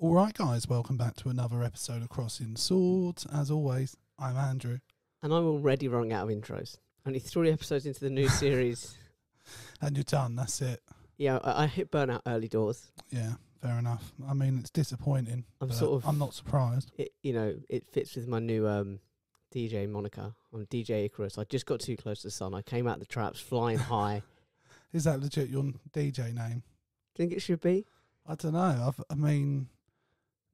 All right, guys, welcome back to another episode of Crossing Swords. As always, I'm Andrew. And I'm already running out of intros. Only 3 episodes into the new series. And you're done, that's it. Yeah, I hit burnout early doors. Yeah, fair enough. I mean, it's disappointing. I'm not surprised. It fits with my new DJ moniker. I'm DJ Icarus. I just got too close to the sun. I came out the traps flying high. Is that legit your DJ name? Think it should be? I don't know. I mean,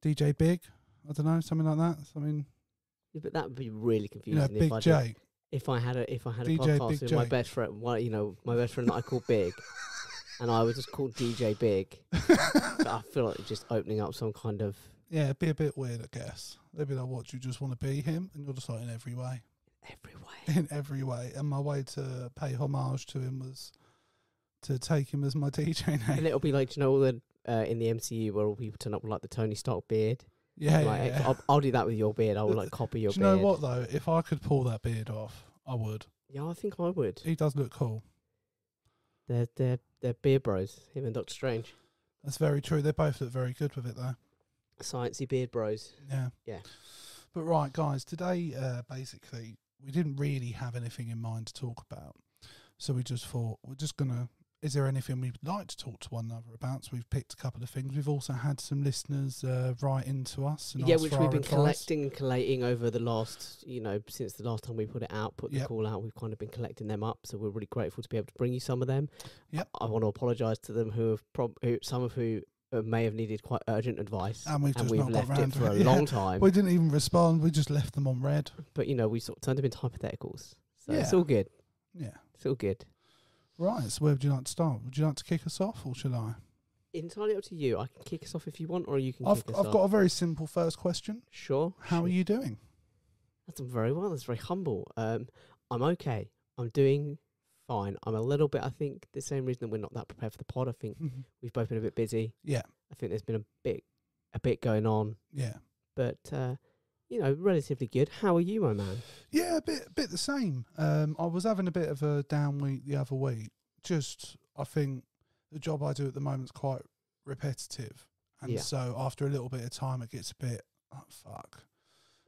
DJ Big? I don't know, something like that. Yeah, but that would be really confusing. Big J. If I had a DJ podcast Big with J. my best friend, my best friend that I call Big, and I was just called DJ Big. But I feel like it's just opening up some kind of... Yeah, it'd be a bit weird, I guess. They'd be like, what, do you just want to be him? And you're just like, in every way. In every way. And my way to pay homage to him was to take him as my DJ name. And it'll be like, all the in the MCU where all people turn up with like the Tony Stark beard. Yeah, like, yeah. I'll do that with your beard. I will like copy your beard. Do you know what though? If I could pull that beard off, I would. Yeah, I think I would. He does look cool. They're beard bros. Him and Doctor Strange. That's very true. They both look very good with it though. Sciencey beard bros. Yeah. Yeah. But right, guys, today basically we didn't really have anything in mind to talk about, so we just thought we're just gonna. Is there anything we'd like to talk to one another about? So we've picked a couple of things. We've also had some listeners write into us. And which we've been collecting and collating over the last, since the last time we put it out, the call out. We've kind of been collecting them up. So we're really grateful to be able to bring you some of them. Yep. I want to apologise to them some of who may have needed quite urgent advice. And we've left it for a long time. We didn't even respond. We just left them on red. But, we sort of turned them into hypotheticals. So it's all good. Yeah. It's all good. Right, so where would you like to start? Would you like to kick us off, or should I? Entirely up to you. I can kick us off if you want, or you can kick us off. I've got a very simple first question. Sure. How are you doing? That's very well. That's very humble. I'm okay. I'm doing fine. I'm a little bit, I think, the same reason that we're not that prepared for the pod. I think we've both been a bit busy. Yeah. I think there's been a bit going on. Yeah. But, relatively good. How are you, my man? Yeah, a bit the same. I was having a bit of a down week the other week. I think the job I do at the moment is quite repetitive. And so after a little bit of time, it gets a bit, fuck.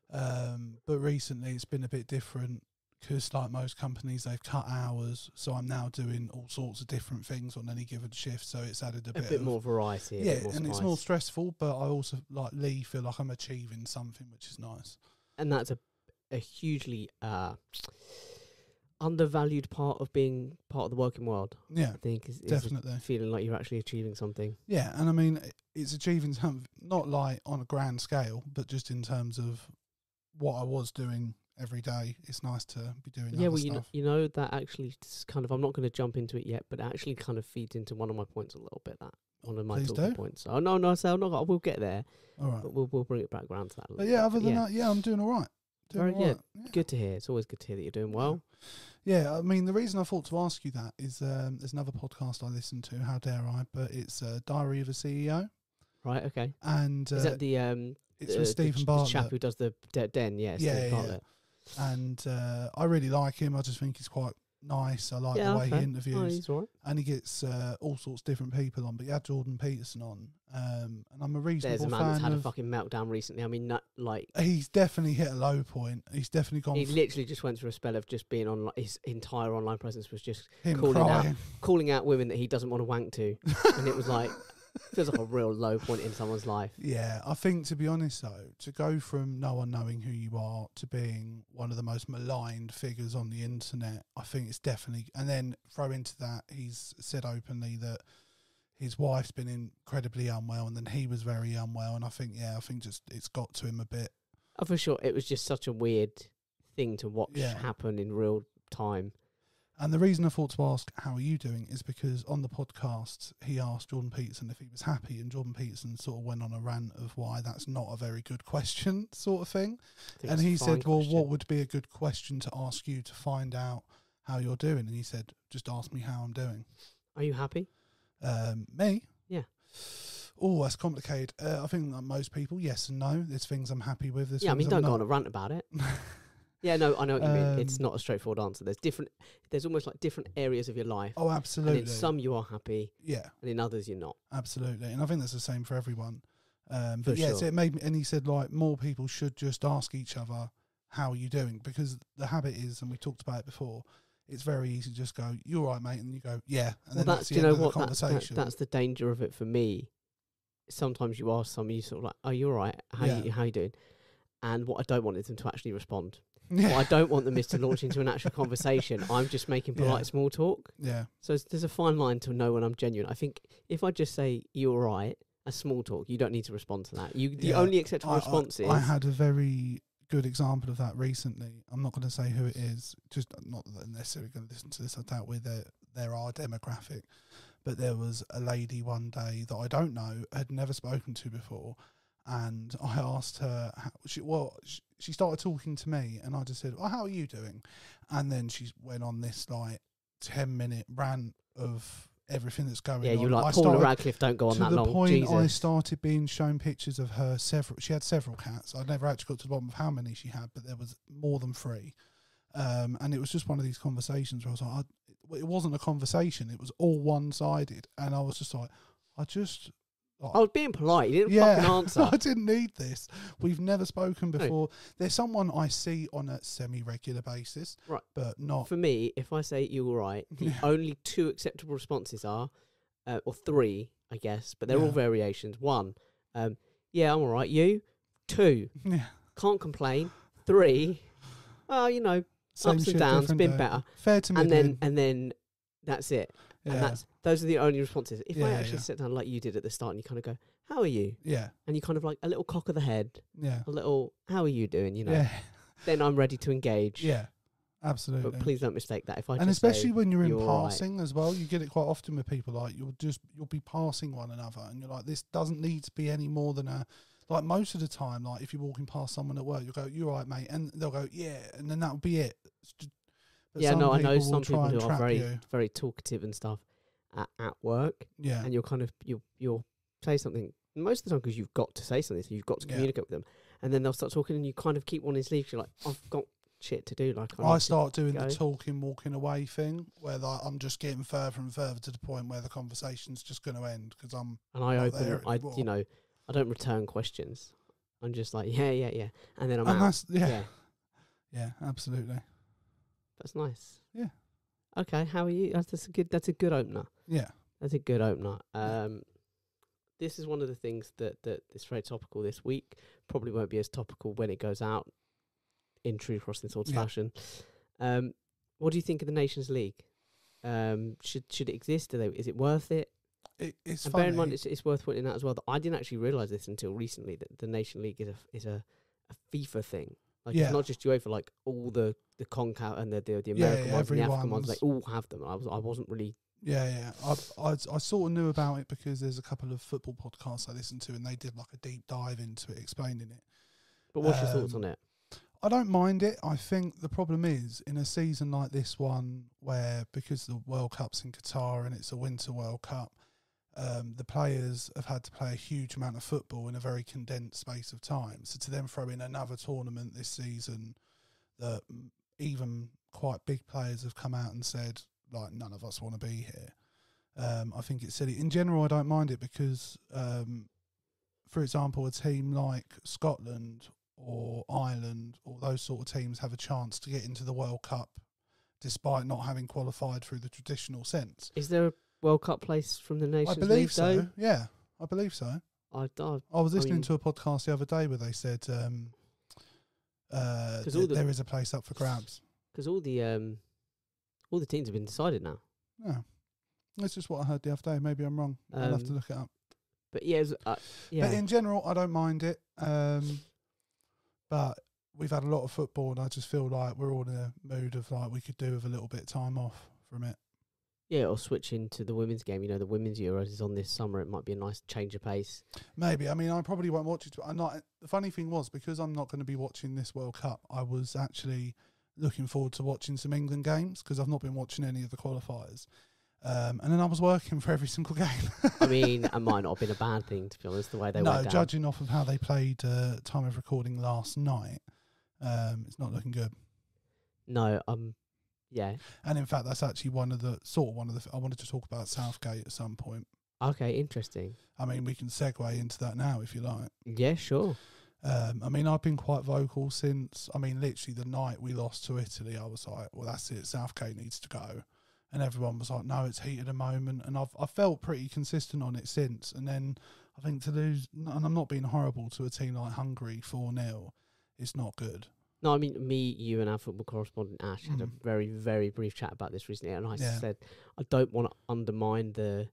But recently it's been a bit different because like most companies, they've cut hours. So I'm now doing all sorts of different things on any given shift. So it's added a bit more variety. Yeah, and it's more stressful, but I also, like Lee, feel like I'm achieving something, which is nice. And that's a hugely undervalued part of being part of the working world. Yeah, I think is definitely feeling like you're actually achieving something. Yeah, and I mean, it's achieving something, not like on a grand scale, but just in terms of what I was doing every day. It's nice to be doing other stuff. That actually kind of, I'm not going to jump into it yet, but it actually kind of feeds into one of my points a little bit, that one of my talking points. Oh, no, we'll get there. All right. But we'll bring it back around to that a little bit. Other than that, I'm doing all right. Yeah, good to hear. It's always good to hear that you're doing well. Yeah, I mean, the reason I thought to ask you that is there's another podcast I listen to, how dare I, but it's Diary of a CEO. Right, okay. And is that the... it's with Stephen Bartlett. The chap who does the Den, Stephen Bartlett. And I really like him. I just think he's quite nice. I like the way he interviews. Oh, he's all right. And he gets all sorts of different people on. But he had Jordan Peterson on. And I'm a reasonable fan. There's a man that's had a fucking meltdown recently. I mean, he's definitely hit a low point. He's definitely gone... He literally just went through a spell of just being on... His entire online presence was just calling out women that he doesn't want to wank to. And it was like... Feels like a real low point in someone's life. Yeah, I think, to be honest though, to go from no one knowing who you are to being one of the most maligned figures on the internet, I think it's definitely... And then throw into that, he's said openly that his wife's been incredibly unwell, and then he was very unwell, and I think just it's got to him a bit. Oh, for sure. It was just such a weird thing to watch happen in real time. And the reason I thought to ask, how are you doing, is because on the podcast, he asked Jordan Peterson if he was happy, and Jordan Peterson sort of went on a rant of why that's not a very good question, sort of thing. And he said, well, what would be a good question to ask you to find out how you're doing? And he said, just ask me how I'm doing. Are you happy? Me? Yeah. Oh, that's complicated. I think like most people, yes and no. There's things I'm happy with. Don't go on a rant about it. Yeah, no, I know what you mean. It's not a straightforward answer. There's almost like different areas of your life. Oh, absolutely. And in some you are happy. Yeah. And in others you're not. Absolutely. And I think that's the same for everyone. But yeah, so it made me, and he said like more people should just ask each other, how are you doing? Because the habit is, and we talked about it before, it's very easy to just go, "You all right, mate?" And you go, "Yeah." And then that's the end of the conversation. That's the danger of it for me. Sometimes you ask somebody, you sort of like, "Are you all right? How you doing?" And what I don't want is them to actually respond. What I don't want them is to launch into an actual conversation. I'm just making polite small talk. Yeah. So there's a fine line to know when I'm genuine. I think if I just say, "You all right?" a small talk, you don't need to respond to that. The only acceptable response is... I had a very good example of that recently. I'm not going to say who it is, just not that they're necessarily going to listen to this. I doubt they're our demographic. But there was a lady one day that I don't know, had never spoken to before, and I asked her, she started talking to me, and I just said, "Oh, how are you doing?" And then she went on this like 10-minute rant of everything that's going on. Yeah, you're like, Paula Radcliffe, don't go on that long. To the point Jesus. I started being shown pictures of her she had several cats. I never actually got to the bottom of how many she had, but there was more than 3. And it was just one of these conversations where I was like, it wasn't a conversation, it was all one-sided. And I was just like, I was being polite. You didn't fucking answer. I didn't need this. We've never spoken before. No. There's someone I see on a semi-regular basis, right? But not for me. If I say "you all right," the only 2 acceptable responses are, or 3, I guess, but they're all variations. 1, yeah, I'm all right. You? 2, can't complain. 3, well, you know, same ups and downs, been better. Fair to me. And then that's it. Yeah. And those are the only responses. If I actually sit down like you did at the start and you kind of go, "How are you?" Yeah. And you kind of like a little cock of the head. Yeah. A little, "How are you doing?" You know. Then I'm ready to engage. Yeah. Absolutely. But please don't mistake that. And especially when you're in passing as well, you get it quite often with people. Like you'll be passing one another, and you're like, this doesn't need to be any more than a. Like most of the time, like if you're walking past someone at work, you'll go, "You all right, mate?" And they'll go, "Yeah," and then that'll be it. I know some people who are very talkative and stuff at work. Yeah. And you'll kind of you'll say something most of the time because you've got to say something, so you've got to communicate with them, and then they'll start talking, and you kind of keep wanting to leave. You're like, "I've got shit to do." Like I start doing the talking, walking away thing, where like, I'm just getting further and further to the point where the conversation's just going to end because I'm. And I don't return questions. I'm just like, yeah, and then I'm out. That's, yeah, absolutely. That's nice. Yeah. Okay, how are you? That's a good opener. Yeah. That's a good opener. This is one of the things that is very topical this week. Probably won't be as topical when it goes out in true CrossingSwords fashion. What do you think of the Nations League? Should it exist? Is it worth it? It's and funny. Bear in mind, it's worth pointing out as well that I didn't actually realise this until recently, that the Nation League is a FIFA thing. Like it's not just UEFA. Like all the CONCACAF and the American ones and the African ones, they all have them. I wasn't really. Yeah. I sort of knew about it because there's a couple of football podcasts I listened to, and they did like a deep dive into it, explaining it. But what's your thoughts on it? I don't mind it. I think the problem is in a season like this one, where because the World Cup's in Qatar and it's a Winter World Cup, the players have had to play a huge amount of football in a very condensed space of time. So to then throw in another tournament this season that even quite big players have come out and said, like, none of us want to be here. I think it's silly. In general, I don't mind it because, for example, a team like Scotland or Ireland or those sort of teams have a chance to get into the World Cup despite not having qualified through the traditional sense. Is there a World Cup place from the Nations League? I believe so. Yeah, I believe so. I was listening to a podcast the other day where they said there is a place up for grabs. Because all the teams have been decided now. Yeah, that's just what I heard the other day. Maybe I'm wrong. I'll have to look it up. But yeah. But in general, I don't mind it. But we've had a lot of football, and I just feel like we're all in a mood of like we could do with a little bit of time off from it. Yeah, or switch into the women's game. You know, the women's Euros is on this summer. It might be a nice change of pace. Maybe. I mean, I probably won't watch it. The funny thing was, because I'm not going to be watching this World Cup, I was actually looking forward to watching some England games because I've not been watching any of the qualifiers. And then I was working for every single game. I mean, it might not have been a bad thing, to be honest, the way they went down. No, judging off of how they played time of recording last night, it's not looking good. No, yeah. And in fact, that's actually one of the I wanted to talk about Southgate at some point. Okay, interesting. I mean, we can segue into that now if you like. Yeah, sure. I mean, I've been quite vocal since, I mean, literally the night we lost to Italy, I was like, well, that's it, Southgate needs to go. And everyone was like, no, it's heat at the moment. And I've felt pretty consistent on it since. And then I think to lose, and I'm not being horrible, to a team like Hungary 4-0, it's not good. No, I mean, me, you, and our football correspondent Ash had a very, very brief chat about this recently, and I said I don't want to undermine the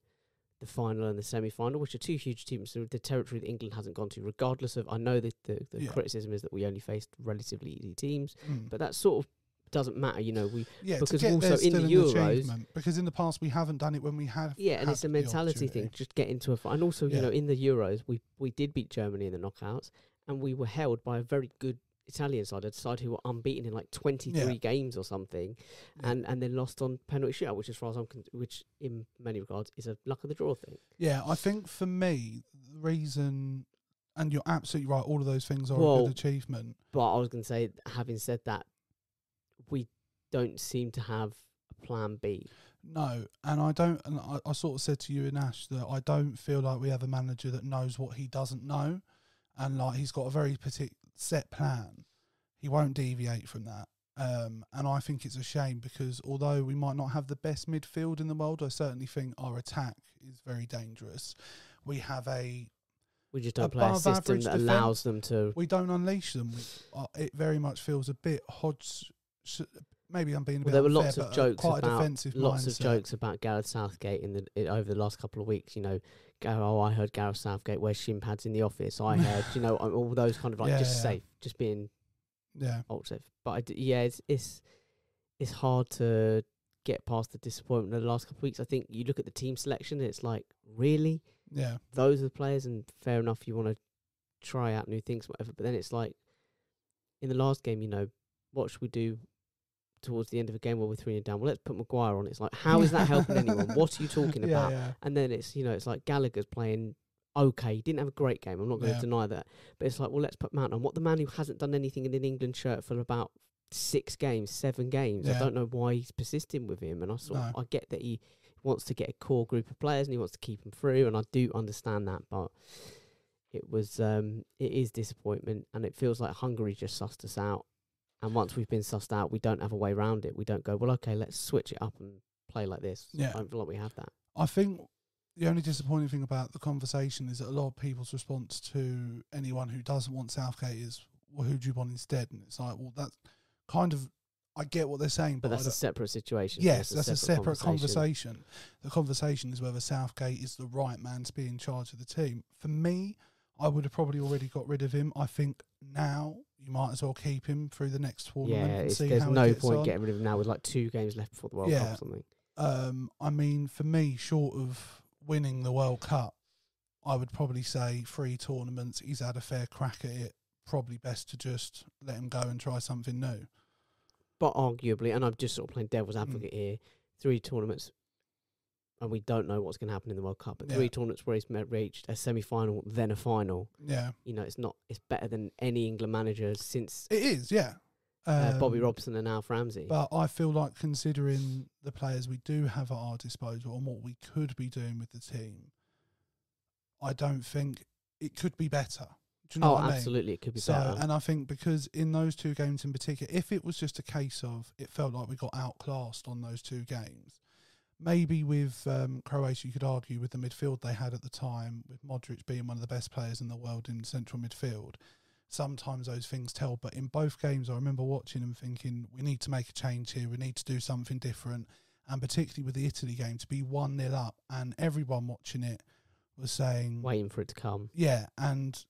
final and the semi-final, which are two huge teams, so the territory that England hasn't gone to, regardless of, I know that the criticism is that we only faced relatively easy teams, but that sort of doesn't matter, you know. Because also in the Euros, because in the past we haven't done it when we have. Yeah, and it's a mentality thing. Just get into a fight, and also you know, in the Euros we did beat Germany in the knockouts, and we were held by a very good Italian side, a side who were unbeaten in like 23 games or something, and then lost on penalty shootout, which, as far as I'm which in many regards is a luck of the draw thing. Yeah, I think for me the reason, and you're absolutely right, all of those things are a good achievement. But I was going to say, having said that, we don't seem to have a plan B. No, and I don't. And I sort of said to you and Ash that I don't feel like we have a manager that knows what he doesn't know, and like he's got a very set plan. He won't deviate from that. And I think it's a shame because although we might not have the best midfield in the world, I certainly think our attack is very dangerous. We have we just don't play a system that allows them to. We don't unleash them. It very much feels a bit Hodge. Maybe I'm being a bit there were unfair, lots of jokes quite about a defensive lots mindset. Of jokes about Gareth Southgate over the last couple of weeks. You know, I heard Gareth Southgate wears shin pads in the office. I heard, you know, all those kind of like safe, just being ultra safe. But it's hard to get past the disappointment of the last couple of weeks. I think you look at the team selection, and it's like, really, those are the players, and fair enough, you want to try out new things, whatever. But then it's like in the last game, you know, what should we do towards the end of a game where we're 3-0 down? Well, let's put Maguire on. It's like, how is that helping anyone? What are you talking about? And then it's, you know, it's like Gallagher's playing okay. He didn't have a great game. I'm not going to deny that. But it's like, well, let's put Mount on. What, the man who hasn't done anything in an England shirt for about 7 games. I don't know why he's persisting with him. And I get that he wants to get a core group of players and he wants to keep them through. And I do understand that. But it is disappointment. And it feels like Hungary just sussed us out. And once we've been sussed out, we don't have a way around it. We don't go, well, okay, let's switch it up and play like this. I don't feel like we have that. I think the only disappointing thing about the conversation is that a lot of people's response to anyone who doesn't want Southgate is, well, who do you want instead? And it's like, well, that's kind of, I get what they're saying. But that's a separate situation. Yes, that's a separate conversation. The conversation is whether Southgate is the right man to be in charge of the team. For me, I would have probably already got rid of him. I think now you might as well keep him through the next tournament and see how he gets on. There's no point getting rid of him now with like 2 games left before the World Cup or something. I mean, for me, short of winning the World Cup, I would probably say 3 tournaments. He's had a fair crack at it. Probably best to just let him go and try something new. But arguably, and I'm just sort of playing devil's advocate here, 3 tournaments, and we don't know what's going to happen in the World Cup. But 3 tournaments where he's reached a semi-final, then a final. Yeah, you know, it's better than any England manager since. It is, Bobby Robson and Alf Ramsey. But I feel like, considering the players we do have at our disposal and what we could be doing with the team, I don't think it could be better. Do you know what I mean? Absolutely, it could be better. And I think because in those 2 games in particular, if it was just a case of it felt like we got outclassed on those 2 games, maybe with Croatia, you could argue with the midfield they had at the time, with Modric being one of the best players in the world in central midfield, sometimes those things tell. But in both games, I remember watching and thinking, we need to make a change here. We need to do something different. And particularly with the Italy game, to be 1-0 up, and everyone watching it was saying, waiting for it to come. Yeah, and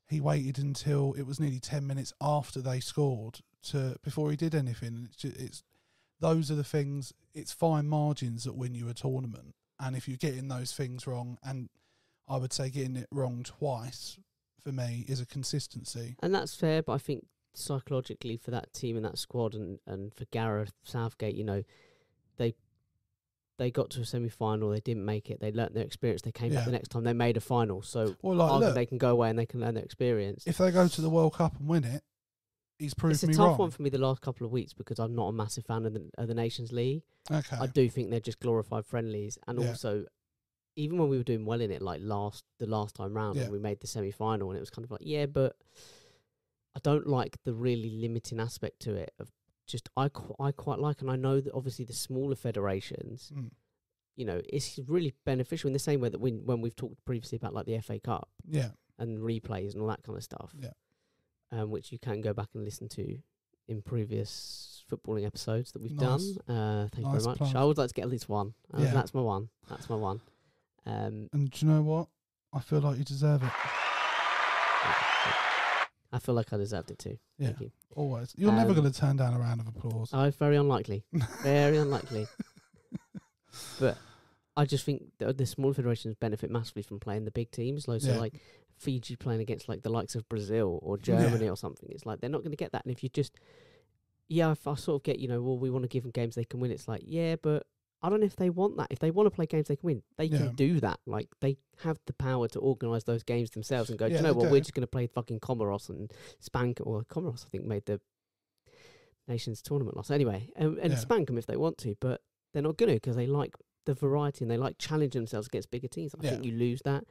he waited until it was nearly 10 minutes after they scored before he did anything. It's those are the things. It's fine margins that win you a tournament, and if you're getting those things wrong, and I would say getting it wrong twice for me is a consistency. And that's fair, but I think psychologically for that team and that squad, and for Gareth Southgate, you know, they got to a semi-final, they didn't make it, they learnt their experience, they came back the next time, they made a final, so they can go away and they can learn their experience. If they go to the World Cup and win it, he's proved me wrong. It's a tough one for me the last couple of weeks because I'm not a massive fan of the Nations League. Okay. I do think they're just glorified friendlies, and also even when we were doing well in it, like the last time round, and we made the semi-final, and it was kind of like, yeah, but I don't like the really limiting aspect to it. Of just I quite like, and I know that obviously the smaller federations, you know, it's really beneficial in the same way that when we've talked previously about like the FA Cup, and replays and all that kind of stuff, which you can go back and listen to in previous footballing episodes that we've done. Thank you very much. Plug. I would like to get at least one. That's my one. That's my one. And do you know what? I feel like you deserve it. I feel like I deserved it too. Yeah, thank you. Always. You're never going to turn down a round of applause. Oh, very unlikely. Very unlikely. But I just think the smaller federations benefit massively from playing the big teams. So like Fiji playing against like the likes of Brazil or Germany or something. It's like they're not going to get that. And if you just, if I sort of get, you know, well, we want to give them games they can win. It's like, yeah, but I don't know if they want that. If they want to play games they can win, they can do that. Like, they have the power to organise those games themselves and go, do you know what, we're just going to play fucking Comoros and spank, or Comoros, I think, made the Nations tournament loss. Anyway, and spank them if they want to, but they're not going to because they like the variety and they like challenging themselves against bigger teams. I think you lose that.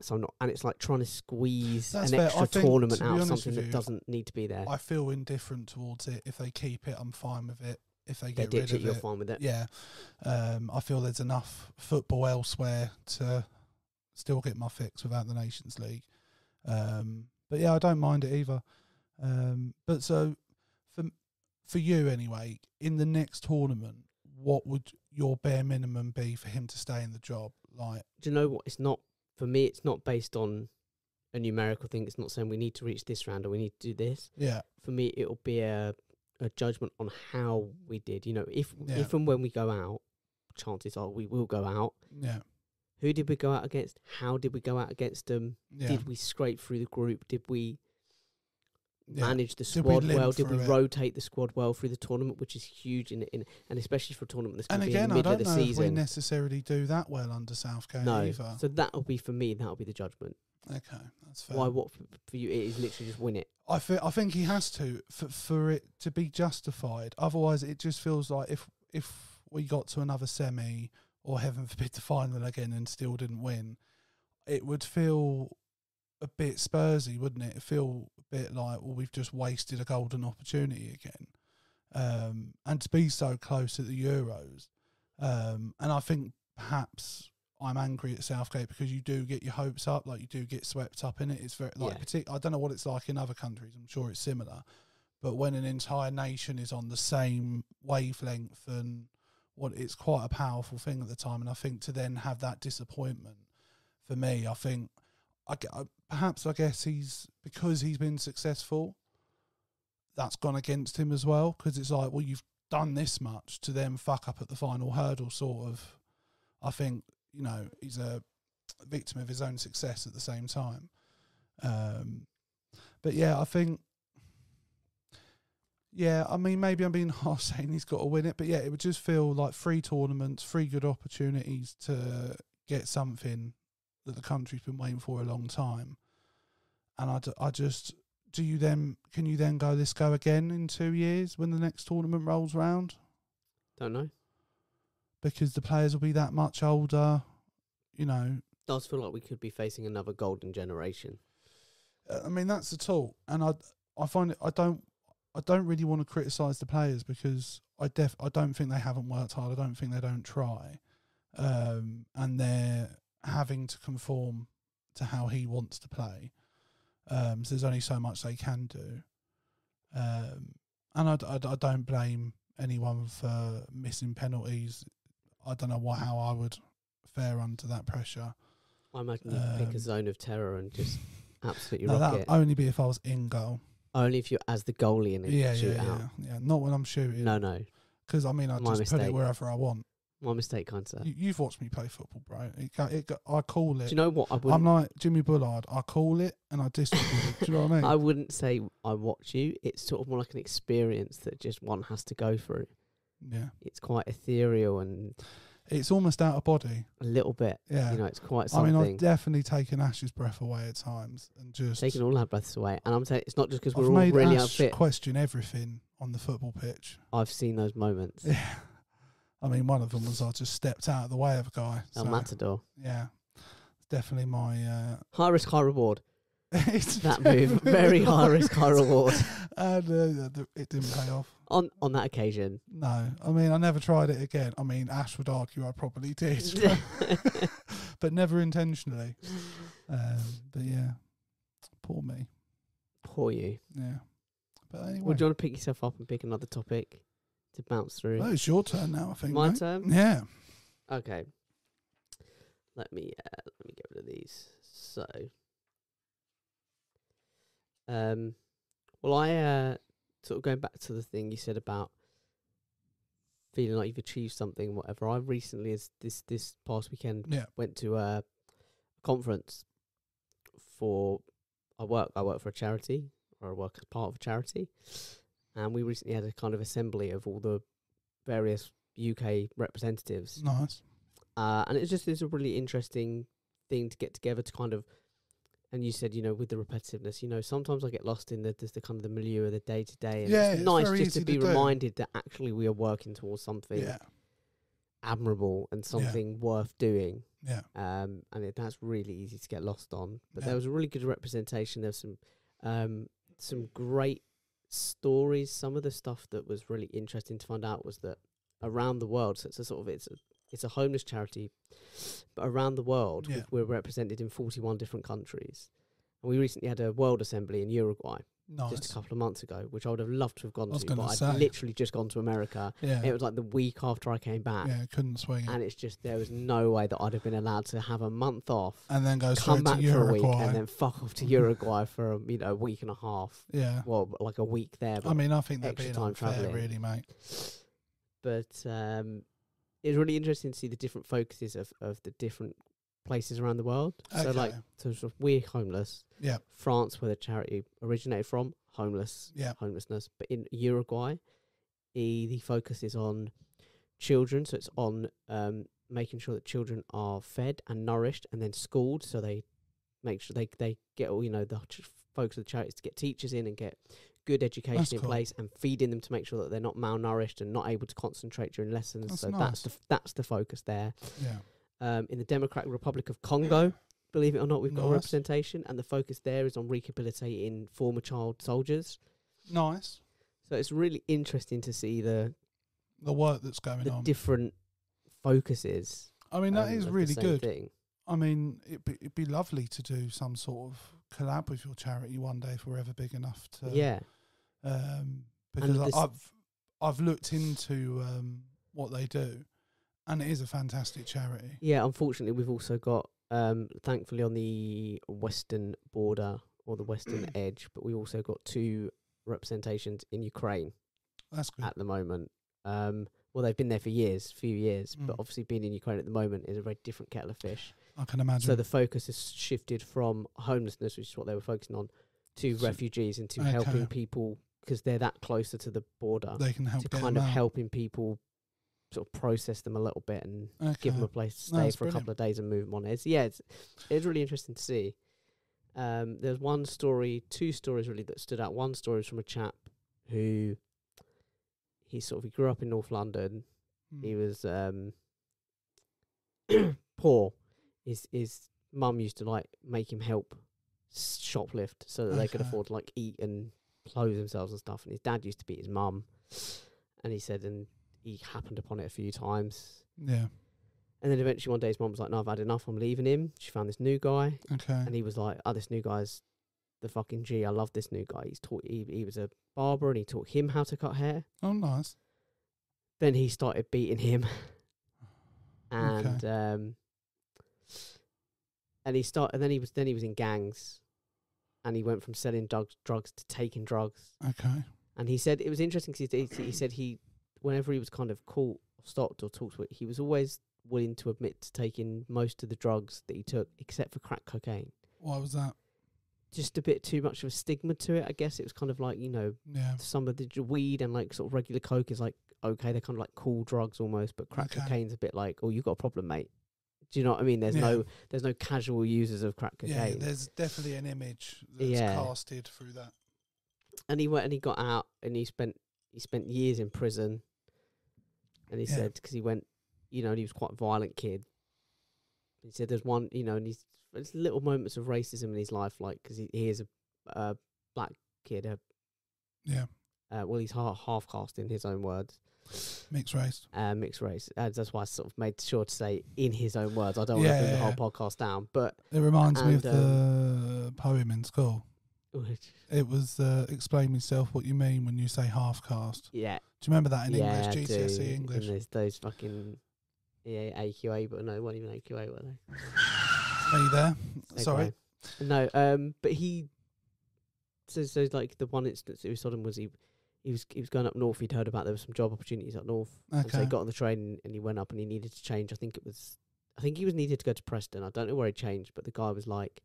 So I'm not, and it's like trying to squeeze an extra tournament out of something that doesn't need to be there. I feel indifferent towards it. If they keep it, I'm fine with it. If they get rid of it, you're fine with it. Yeah. I feel there's enough football elsewhere to still get my fix without the Nations League. But yeah, I don't mind it either. But so for you anyway, in the next tournament, what would your bare minimum be for him to stay in the job? Like, do you know what? It's not, for me, it's not based on a numerical thing. It's not saying we need to reach this round or we need to do this. Yeah. For me, it'll be a judgment on how we did. You know, if and when we go out, chances are we will go out. Yeah. Who did we go out against? How did we go out against them? Yeah. Did we scrape through the group? Did we manage the squad well? Did we rotate the squad well through the tournament, which is huge in and especially for a tournament that's going to be in the middle of the season. And again, I don't know if we necessarily do that well under Southgate either. So that'll be, for me, that'll be the judgment. Okay, that's fair. Why? What for you? It is literally just win it. I think he has to for it to be justified. Otherwise, it just feels like if we got to another semi or heaven forbid the final again and still didn't win, it would feel a bit Spursy, wouldn't it? It'd feel a bit like, well, we've just wasted a golden opportunity again. And to be so close at the Euros, and I think perhaps I'm angry at Southgate because you do get your hopes up, like you do get swept up in it. It's very I don't know what it's like in other countries. I'm sure it's similar, but when an entire nation is on the same wavelength, and it's quite a powerful thing at the time. And I think to then have that disappointment, for me, I think I guess because he's been successful, that's gone against him as well. Because it's like, well, you've done this much to then fuck up at the final hurdle, sort of. I think, you know, he's a victim of his own success at the same time. But yeah, I think, I mean, maybe I'm being harsh saying he's got to win it, but yeah, it would just feel like 3 tournaments, 3 good opportunities to get something that the country's been waiting for a long time. And can you then go again in 2 years when the next tournament rolls round? Don't know. Because the players will be that much older, you know. It does feel like we could be facing another golden generation. I mean, that's the talk. And I find it, I don't really want to criticise the players because I don't think they haven't worked hard. I don't think they don't try. And they're having to conform to how he wants to play. So there's only so much they can do. And I don't blame anyone for missing penalties. I don't know how I would fare under that pressure. I imagine you'd pick a zone of terror and just absolutely rock it. That would only be if I was in goal. Only if you're as the goalie in a shootout. Yeah, not when I'm shooting. No. Because, I mean, I just put it wherever I want. My mistake, kind sir. You've watched me play football, bro. I call it. Do you know what? I'm like Jimmy Bullard. I call it and I distribute it. Do you know what I mean? I wouldn't say I watch you. It's sort of more like an experience that just one has to go through. Yeah. It's quite ethereal and... It's almost out of body. A little bit. Yeah. You know, it's quite something. I mean, I've definitely taken Ash's breath away at times. And just... Taking all our breaths away. And I'm saying it's not just because we're all really Ash unfit. Question everything on the football pitch. I've seen those moments. Yeah. I mean, one of them was I just stepped out of the way of a guy. El Matador. Yeah, it's definitely my high risk, high reward. That move, very high risk, high reward. And it didn't pay off. On that occasion. No, I mean, I never tried it again. I mean, Ash would argue I probably did, but never intentionally. But yeah, poor me. Poor you. Yeah. But anyway. Would you want to pick yourself up and pick another topic to bounce through? Well, it's your turn now, I think. My mate. turn? Yeah. Okay. Let me get rid of these. So, well, I sort of going back to the thing you said about feeling like you've achieved something, whatever. I recently, this past weekend, went to a conference for. I work for a charity, or I work as part of a charity, and we recently had a kind of assembly of all the various UK representatives. Nice. And it's a really interesting thing to get together to kind of, and you said, with the repetitiveness, sometimes I get lost in the kind of the milieu of the day to day, and it's nice just to be reminded that actually we are working towards something admirable and something worth doing. Yeah. And that's really easy to get lost on. But there was a really good representation. There's some great stories. Some of the stuff that was really interesting to find out was that around the world, so it's a homeless charity, but around the world we're represented in 41 different countries. And we recently had a World Assembly in Uruguay just a couple of months ago, which I would have loved to have gone to, but I'd literally just gone to America. Yeah. It was like the week after I came back. Yeah, couldn't swing it. And it's just, there was no way that I'd have been allowed to have a month off and then go come back to for Uruguay. a week and then fuck off to Uruguay for a week and a half. Yeah. Well, like a week there. I mean, I think that'd be time unfair, travelling, really, mate. But it was really interesting to see the different focuses of the different places around the world. Okay. So sort of we're homeless. Yeah. France, where the charity originated from, homelessness. But in Uruguay, the focus is on children. So it's on making sure that children are fed and nourished and then schooled. So they make sure they get all, the focus of the charity is to get teachers in and get good education in place and feeding them to make sure that they're not malnourished and not able to concentrate during lessons. That's the focus there. Yeah. In the Democratic Republic of Congo, believe it or not, we've got a representation, and the focus there is on rehabilitating former child soldiers. Nice. So it's really interesting to see the work that's going on. The different focuses. I mean, that is really good. Thing. I mean, it'd be lovely to do some sort of collab with your charity one day if we're ever big enough to. Yeah. Because I've looked into what they do, and it is a fantastic charity. Yeah, unfortunately, we've also got, thankfully, on the western border or the western edge, but we also got 2 representations in Ukraine. That's good. At the moment. Well, they've been there for few years, but obviously being in Ukraine at the moment is a very different kettle of fish. I can imagine. So the focus has shifted from homelessness, which is what they were focusing on, to refugees and to helping people, because they're that closer to the border. They can help to kind of helping people sort of process them a little bit and give them a place to stay for a couple of days and move them on. It's really interesting to see. There's two stories really that stood out. One story is from a chap who he grew up in North London. He was poor. His mum used to make him help shoplift so that they could afford to eat and clothe themselves and stuff. And his dad used to beat his mum, and he said, and he happened upon it a few times. Yeah. And then eventually one day his mum was like, "No, I've had enough. I'm leaving him." She found this new guy. Okay. And he was like, "Oh, this new guy's the fucking G. I love this new guy. He was a barber and he taught him how to cut hair." Oh, nice. Then he started beating him. And then he was in gangs, and he went from selling drugs to taking drugs. Okay. And he said it was interesting because he said whenever he was kind of caught or stopped or talked to it, he was always willing to admit to taking most of the drugs that he took, except for crack cocaine. Why was that? Just a bit too much of a stigma to it, I guess. It was kind of like, some of the weed and sort of regular coke is okay, they're kind of like cool drugs almost, but crack cocaine's a bit like, oh, you got a problem, mate. Do you know what I mean? There's no casual users of crack cocaine. Yeah, there's definitely an image that's casted through that. And he went and he got out and he spent years in prison. And he said, because he went, and he was quite a violent kid. He said there's one, and there's little moments of racism in his life, like, because he is a black kid. Well, he's half caste in his own words. Mixed race. Mixed race. That's why I sort of made sure to say in his own words. I don't want to bring the whole podcast down. But it reminds me of the poem in school. It was explain yourself what you mean when you say half caste. Yeah. Do you remember that in English, GCSE English? And there's those fucking AQA, but no, it wasn't even AQA, were they? Are you there? Okay. Sorry. No, but he so like the one instance that we saw him was he was going up north. He'd heard about there was some job opportunities up north, and so he got on the train and he went up and he needed to change. I think he was needed to go to Preston. I don't know where he changed, but the guy was like,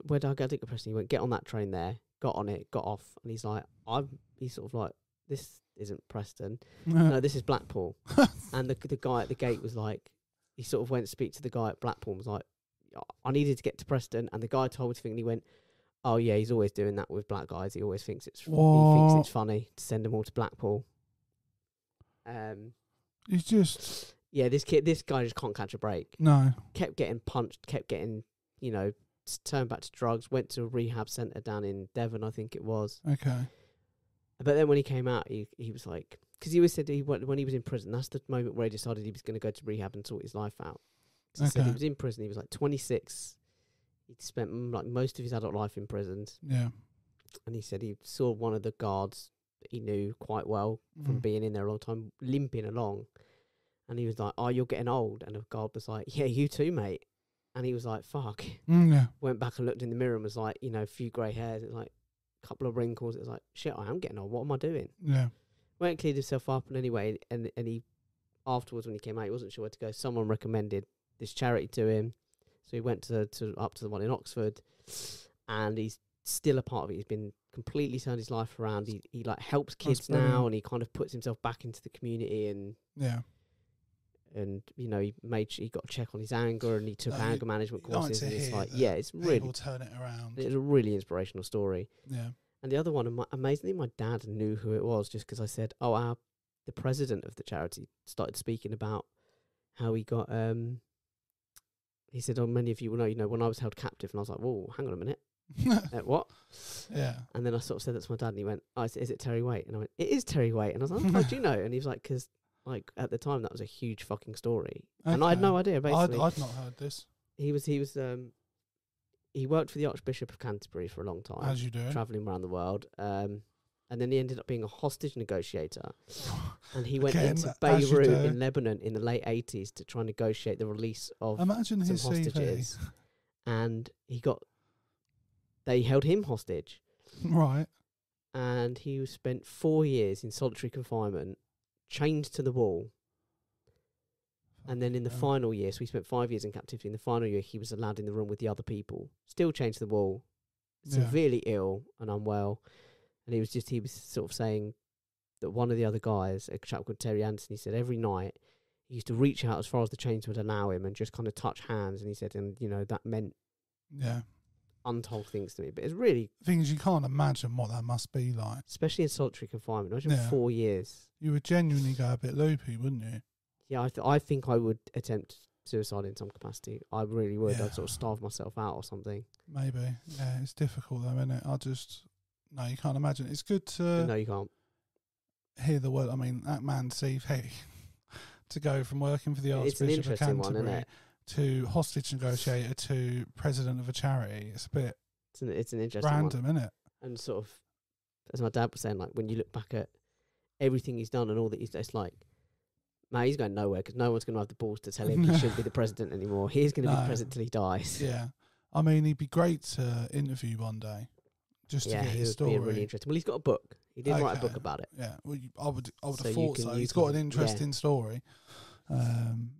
where do I go to Preston? He went, get on that train there. Got on it, got off, and he's like, he's sort of like, this isn't Preston. No, this is Blackpool. And the guy at the gate was like, he sort of went to speak to the guy at Blackpool and was like, I needed to get to Preston. And the guy told me to think, and he went, oh yeah, he's always doing that with black guys. He always thinks he thinks it's funny to send them all to Blackpool. He's just this guy just can't catch a break. No, kept getting punched, kept getting turned back to drugs. Went to a rehab centre down in Devon, I think it was. Okay. But then when he came out, he was like, because he always said when he was in prison, that's the moment where he decided he was going to go to rehab and sort his life out. He said he was in prison. He was like 26. He'd spent like most of his adult life in prisons. Yeah. And he said he saw one of the guards that he knew quite well from being in there a long time, limping along. And he was like, oh, you're getting old. And the guard was like, yeah, you too, mate. And he was like, fuck. Yeah. Went back and looked in the mirror and was like, a few grey hairs. It was like a couple of wrinkles. It was like, shit, I am getting old. What am I doing? Yeah. Went and cleared himself up. And anyway, and he, afterwards when he came out, he wasn't sure where to go. Someone recommended this charity to him. So he went up to the one in Oxford, and he's still a part of it. He's been completely turned his life around. He like helps kids now, and he kind of puts himself back into the community, and he got a check on his anger, and he took anger management courses, and it's like it's really turn it around. It's a really inspirational story. Yeah. And the other one, amazingly, my dad knew who it was just because I said, the president of the charity started speaking about how he got he said, many of you will know, when I was held captive, and I was like, whoa, hang on a minute. What? Yeah. And then I sort of said that to my dad, and he went, oh, is it Terry Waite? And I went, it is Terry Waite. And I was like, how do you know? And he was like, because like at the time that was a huge fucking story. Okay. And I had no idea, basically. I'd not heard this. He worked for the Archbishop of Canterbury for a long time. As you do. Travelling around the world. And then he ended up being a hostage negotiator. And he went into Beirut in Lebanon in the late 80s to try and negotiate the release of some hostages. CV. And they held him hostage. Right. And he spent 4 years in solitary confinement, chained to the wall. And then in the final year, so he spent 5 years in captivity. In the final year, he was allowed in the room with the other people, still chained to the wall, severely ill and unwell. And he was sort of saying that one of the other guys, a chap called Terry Anderson, he said every night he used to reach out as far as the chains would allow him and just kind of touch hands. And he said, that meant untold things to me. But it's really things you can't imagine what that must be like, especially in solitary confinement. Imagine 4 years. You would genuinely go a bit loopy, wouldn't you? Yeah, I think I would attempt suicide in some capacity. I really would. I'd sort of starve myself out or something. Maybe. Yeah, it's difficult though, isn't it? No, you can't imagine. It's good to... No, you can't. Hear the word. I mean, that man's CV to go from working for the Archbishop of Canterbury to hostage negotiator to president of a charity. It's a bit... It's an interesting random, isn't it? And sort of, as my dad was saying, like, when you look back at everything he's done and all that it's like, man, he's going nowhere because no one's going to have the balls to tell him he shouldn't be the president anymore. He's going to be the president till he dies. Yeah. I mean, he'd be great to interview one day. Just to get his story. Be really interesting. Well, he's got a book. He did write a book about it. Yeah, well, I would have thought so. He's got an interesting story. But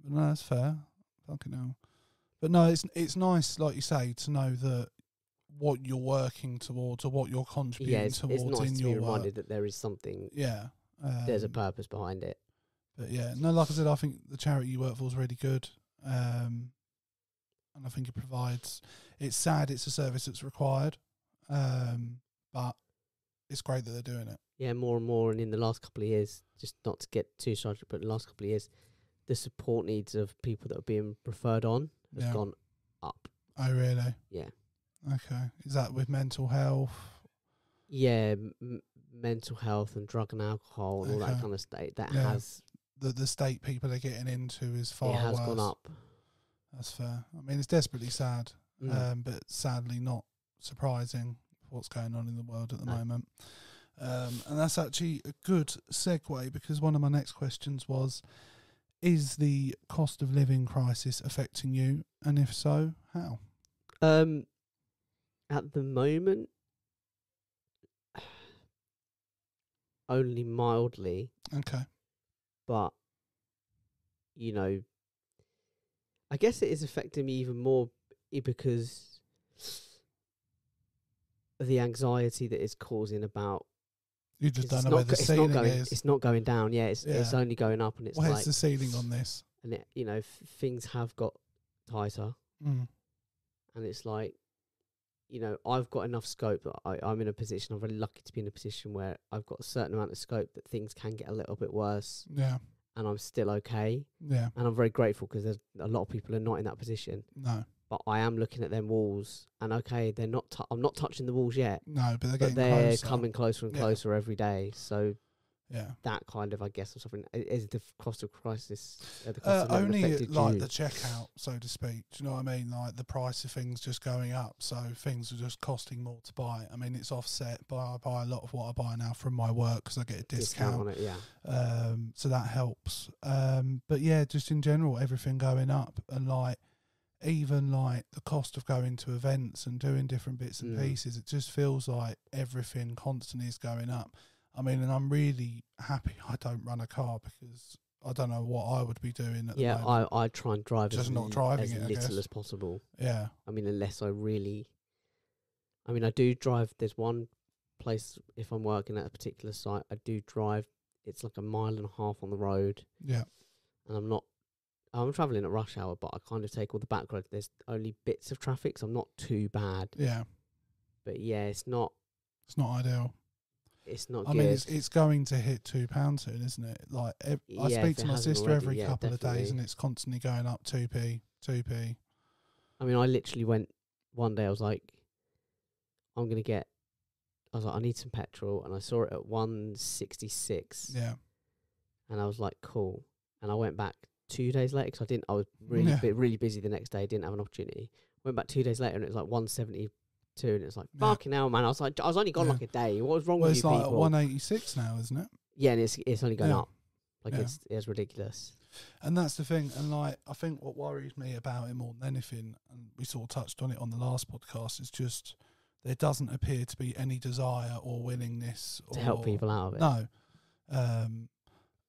no, that's fair. Fucking hell. But no, it's nice, like you say, to know that what you're working towards or what you're contributing towards it's nice in to your be reminded work. That there is something. Yeah. There's a purpose behind it. But yeah, no, like I said, I think the charity you work for is really good. And I think it provides... It's sad it's a service that's required. But it's great that they're doing it. Yeah, more and more. And in the last couple of years, just not to get too started, but in the last couple of years, the support needs of people that are being referred on has gone up. Oh, really? Yeah. Okay. Is that with mental health? Yeah, mental health and drug and alcohol and all that kind of state. That has... The state people are getting into is far worse. It has gone up. That's fair. I mean, it's desperately sad, but sadly not surprising what's going on in the world at the moment. And that's actually a good segue, because one of my next questions was, is the cost of living crisis affecting you? And if so, how? At the moment, only mildly. Okay. But, you know, I guess it is affecting me even more because of the anxiety that it's causing about... You just don't know where the ceiling is. It's not going down. Yeah, it's only going up, and it's where's the ceiling on this? And it, you know, things have got tighter, and it's like, you know, I've got enough scope that I'm in a position. I'm very lucky to be in a position where I've got a certain amount of scope that things can get a little bit worse. Yeah, and I'm still okay. Yeah, and I'm very grateful because there's a lot of people are not in that position. No. But I am looking at them walls, and okay, they're not. I'm not touching the walls yet. No, but they're closer. Coming closer and closer every day. So, that kind of, I guess, or something. Is the cost of crisis the cost of only like you? the checkout, so to speak? Do you know what I mean? Like the price of things just going up, so things are just costing more to buy. I mean, it's offset by I buy a lot of what I buy now from my work because I get a discount on it. So that helps. But yeah, just in general, everything going up, and like. Even like the cost of going to events and doing different bits and pieces, it just feels like everything constantly is going up. I mean, and I'm really happy I don't run a car because I don't know what I would be doing at the moment. I try and drive just as not driving as it, little as possible. Yeah. I mean, unless I do drive. There's one place, if I'm working at a particular site, I do drive. It's like 1.5 miles on the road. Yeah. And I'm travelling at rush hour, but I kind of take all the back roads. There's only bits of traffic, so I'm not too bad. Yeah. But yeah, it's not ideal. It's not I good. mean, it's going to hit £2 soon, isn't it? Like, I speak to my sister every couple of days, and it's constantly going up 2p. I mean, I literally went one day, I was like, I need some petrol, and I saw it at 1.66. Yeah. And I was like, cool. And I went back 2 days later because I was really busy the next day. Didn't have an opportunity. Went back 2 days later and it was like 1.72, and it's like fucking hell, man. I was only gone like a day. What was wrong with you people? It's like 1.86 now, isn't it? Yeah, and it's only going up. Like it's ridiculous. And that's the thing. And like, I think what worries me about it more than anything, and we sort of touched on it on the last podcast, is just there doesn't appear to be any desire or willingness to help people out of it. No.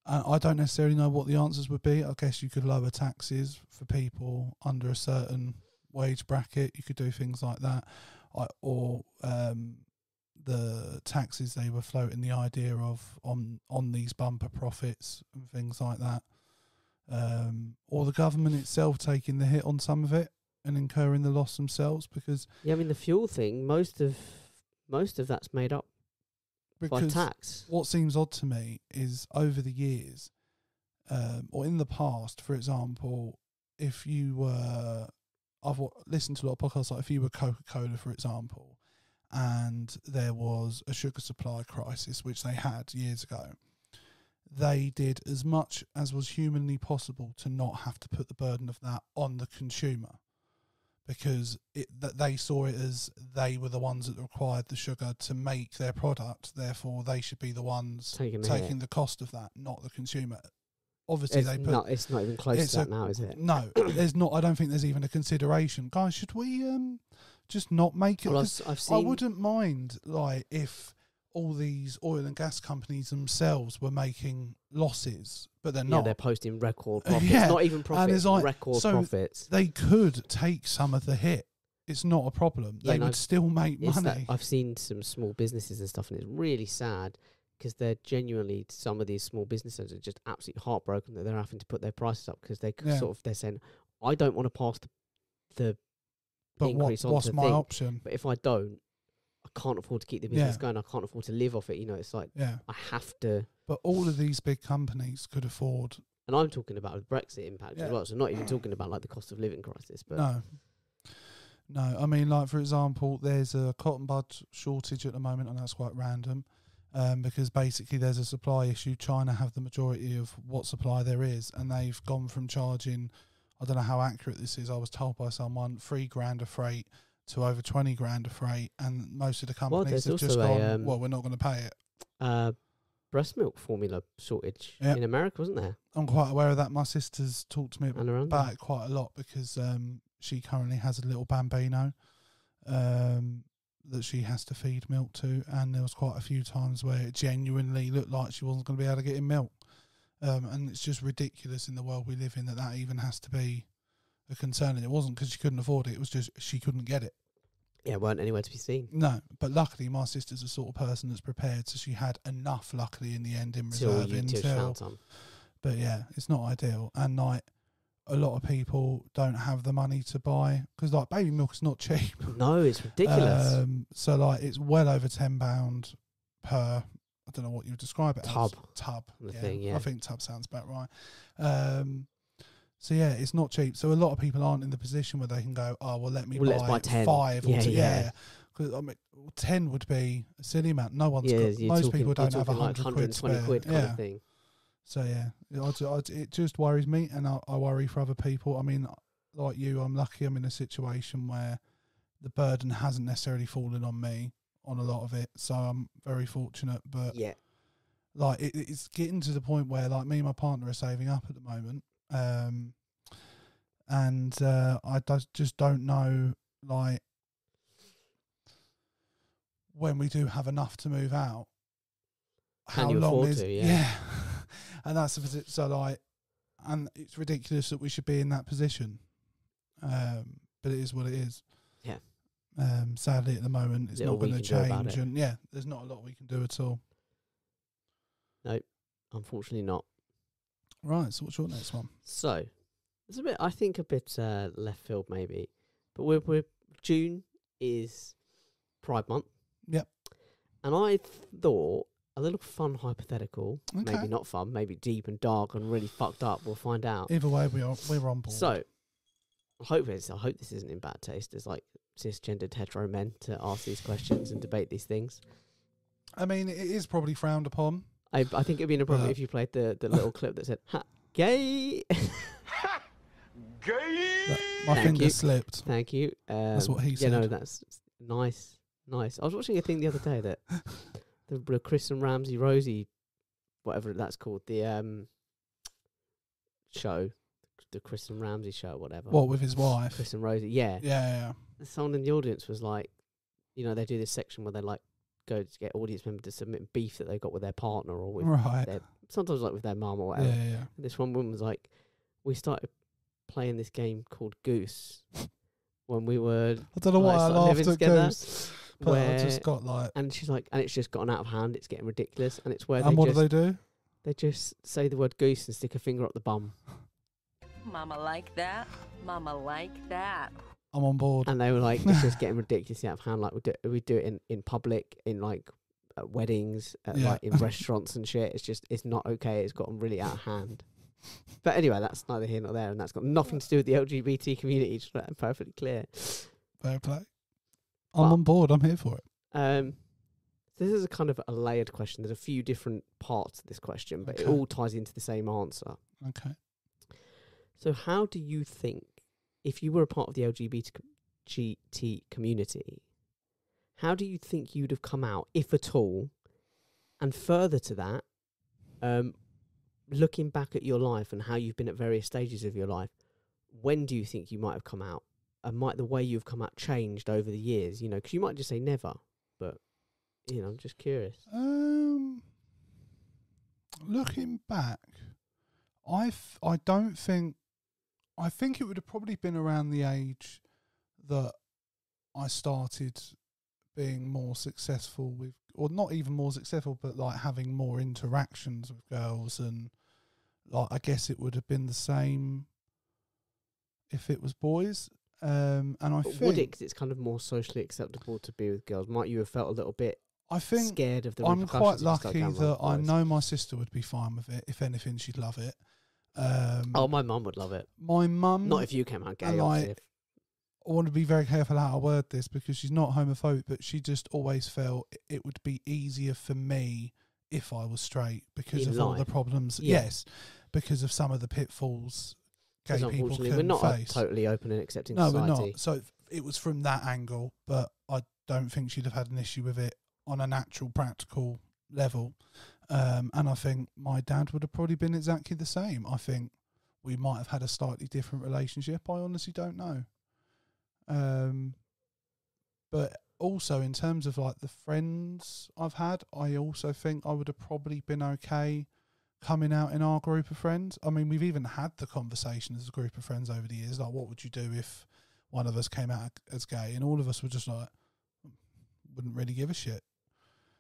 I don't necessarily know what the answers would be. I guess you could lower taxes for people under a certain wage bracket. You could do things like that. Or the taxes they were floating the idea of on these bumper profits and things like that. Or the government itself taking the hit on some of it and incurring the loss themselves, because... Yeah, I mean, the fuel thing, most of that's made up by tax. What seems odd to me is over the years, or in the past, for example, if you were... I've listened to a lot of podcasts, like if you were Coca-Cola, for example, and there was a sugar supply crisis, which they had years ago, they did as much as was humanly possible to not have to put the burden of that on the consumer, because that they saw it as they were the ones that required the sugar to make their product, therefore they should be the ones taking the cost of that, not the consumer. Obviously, it's not even close to that now, is it? No, there's not. I don't think there's even a consideration. Guys, should we just not make it? Well, I wouldn't mind like if all these oil and gas companies themselves were making losses, but they're not. They're posting record profits. Not even profits, record profits. They could take some of the hit. It's not a problem. They would still make money. I've seen some small businesses and stuff, and it's really sad because they're genuinely, some of these small businesses are just absolutely heartbroken that they're having to put their prices up because they're saying, I don't want to pass the increase on what's my option? But if I don't, I can't afford to keep the business going. I can't afford to live off it. You know, it's like I have to. But all of these big companies could afford. And I'm talking about the Brexit impact as well. So not even talking about like the cost of living crisis. But no. I mean, like for example, there's a cotton bud shortage at the moment, and that's quite random. Because basically there's a supply issue. China have the majority of what supply there is, and they've gone from charging, I don't know how accurate this is, I was told by someone, $3,000 a freight to over 20 grand a freight, and most of the companies have just gone, well, we're not going to pay it. Breast milk formula shortage in America, wasn't there? I'm quite aware of that. My sister's talked to me about it quite a lot because she currently has a little bambino that she has to feed milk to, and there was quite a few times where it genuinely looked like she wasn't going to be able to get in milk. And it's just ridiculous in the world we live in that even has to be a concern. And it wasn't because she couldn't afford it, it was just she couldn't get it. Yeah, weren't anywhere to be seen. No, but luckily my sister's the sort of person that's prepared, so she had enough, luckily, in the end, in reserve until. But yeah, it's not ideal. And like, a lot of people don't have the money to buy, because like baby milk is not cheap. No, it's ridiculous. So like it's well over £10 per, I don't know what you would describe it tub. as. Tub. I think tub sounds about right. So yeah, it's not cheap. So a lot of people aren't in the position where they can go, oh well, let's buy 10. 5 or 10. Because I mean, 10 would be a silly amount. No one's got, most people don't have 100 quid spare. Quid kind of thing. So yeah, it just worries me, and I worry for other people. I mean, like you, I'm lucky I'm in a situation where the burden hasn't necessarily fallen on me on a lot of it, so I'm very fortunate. But like it's getting to the point where like me and my partner are saving up at the moment, and I just don't know like when we do have enough to move out, how long is yeah. And that's so like, and it's ridiculous that we should be in that position, but it is what it is. Yeah. Sadly, at the moment, it's not going to change, and there's not a lot we can do at all. No, unfortunately not. Right. So what's your next one? So it's a bit, I think, a bit left field maybe, but we're June is Pride Month. Yep. And I thought, a little fun hypothetical, maybe not fun, maybe deep and dark and really fucked up. We'll find out. Either way, we're on board. So, I hope this isn't in bad taste. There's like cisgendered hetero men to ask these questions and debate these things. I mean, it is probably frowned upon. I think it'd be inappropriate if you played the little clip that said "ha gay." Ha gay. My finger slipped. Thank you. That's what he said. Yeah, no, that's nice. I was watching a thing the other day that. The Chris and Ramsey Rosie, whatever that's called, the show, the Chris and Ramsey show, whatever. What, with his wife? Chris and Rosie, yeah. Yeah. Someone in the audience was like, you know, they do this section where they like go to get audience members to submit beef that they got with their partner or with sometimes like with their mum or whatever. Yeah. And this one woman was like, we started playing this game called Goose when we were. I don't know why I laughed at Goose. But I just got like, and she's like, and it's just gotten out of hand. It's getting ridiculous, and it's where. And what do they do? They just say the word goose and stick a finger up the bum. Mama like that. Mama like that. I'm on board. And they were like, it's just getting ridiculously out of hand. Like we do it in public, in like weddings, like in restaurants and shit. It's not okay. It's gotten really out of hand. But anyway, that's neither here nor there, and that's got nothing to do with the LGBT community. Just let it perfectly clear. Fair play. I'm on board. I'm here for it. So this is a kind of a layered question. There's a few different parts to this question, but it all ties into the same answer. Okay. So how do you think, if you were a part of the LGBT community, how do you think you'd have come out, if at all? And further to that, looking back at your life and how you've been at various stages of your life, when do you think you might have come out? And might the way you've come out changed over the years? You know, because you might just say never, but you know, I'm just curious. Looking back, I think it would have probably been around the age that I started being more successful with, or not even more successful, but like having more interactions with girls, and like I guess it would have been the same if it was boys. And I But think would it? 'Cause it's kind of more socially acceptable to be with girls. Might you have felt a little bit I think scared of the I'm quite repercussions if you start lucky going that I boys? know my sister would be fine with it. If anything, she'd love it. Oh, my mum would love it. My mum, Not if you came out gay, and obviously. I want to be very careful how I word this because she's not homophobic, but she just always felt it would be easier for me if I was straight because In of all life. the problems. Yeah. Yes, because of some of the pitfalls gay Because people unfortunately, can we're not a face. totally open and accepting No, society. we're not. So it was from that angle, but I don't think she'd have had an issue with it on a natural, practical level. And I think my dad would have probably been exactly the same. I think we might have had a slightly different relationship. I honestly don't know. But also in terms of like the friends I've had, I also think I would have probably been okay coming out in our group of friends. I mean, we've even had the conversation as a group of friends over the years, like what would you do if one of us came out as gay? And all of us were just like, wouldn't really give a shit.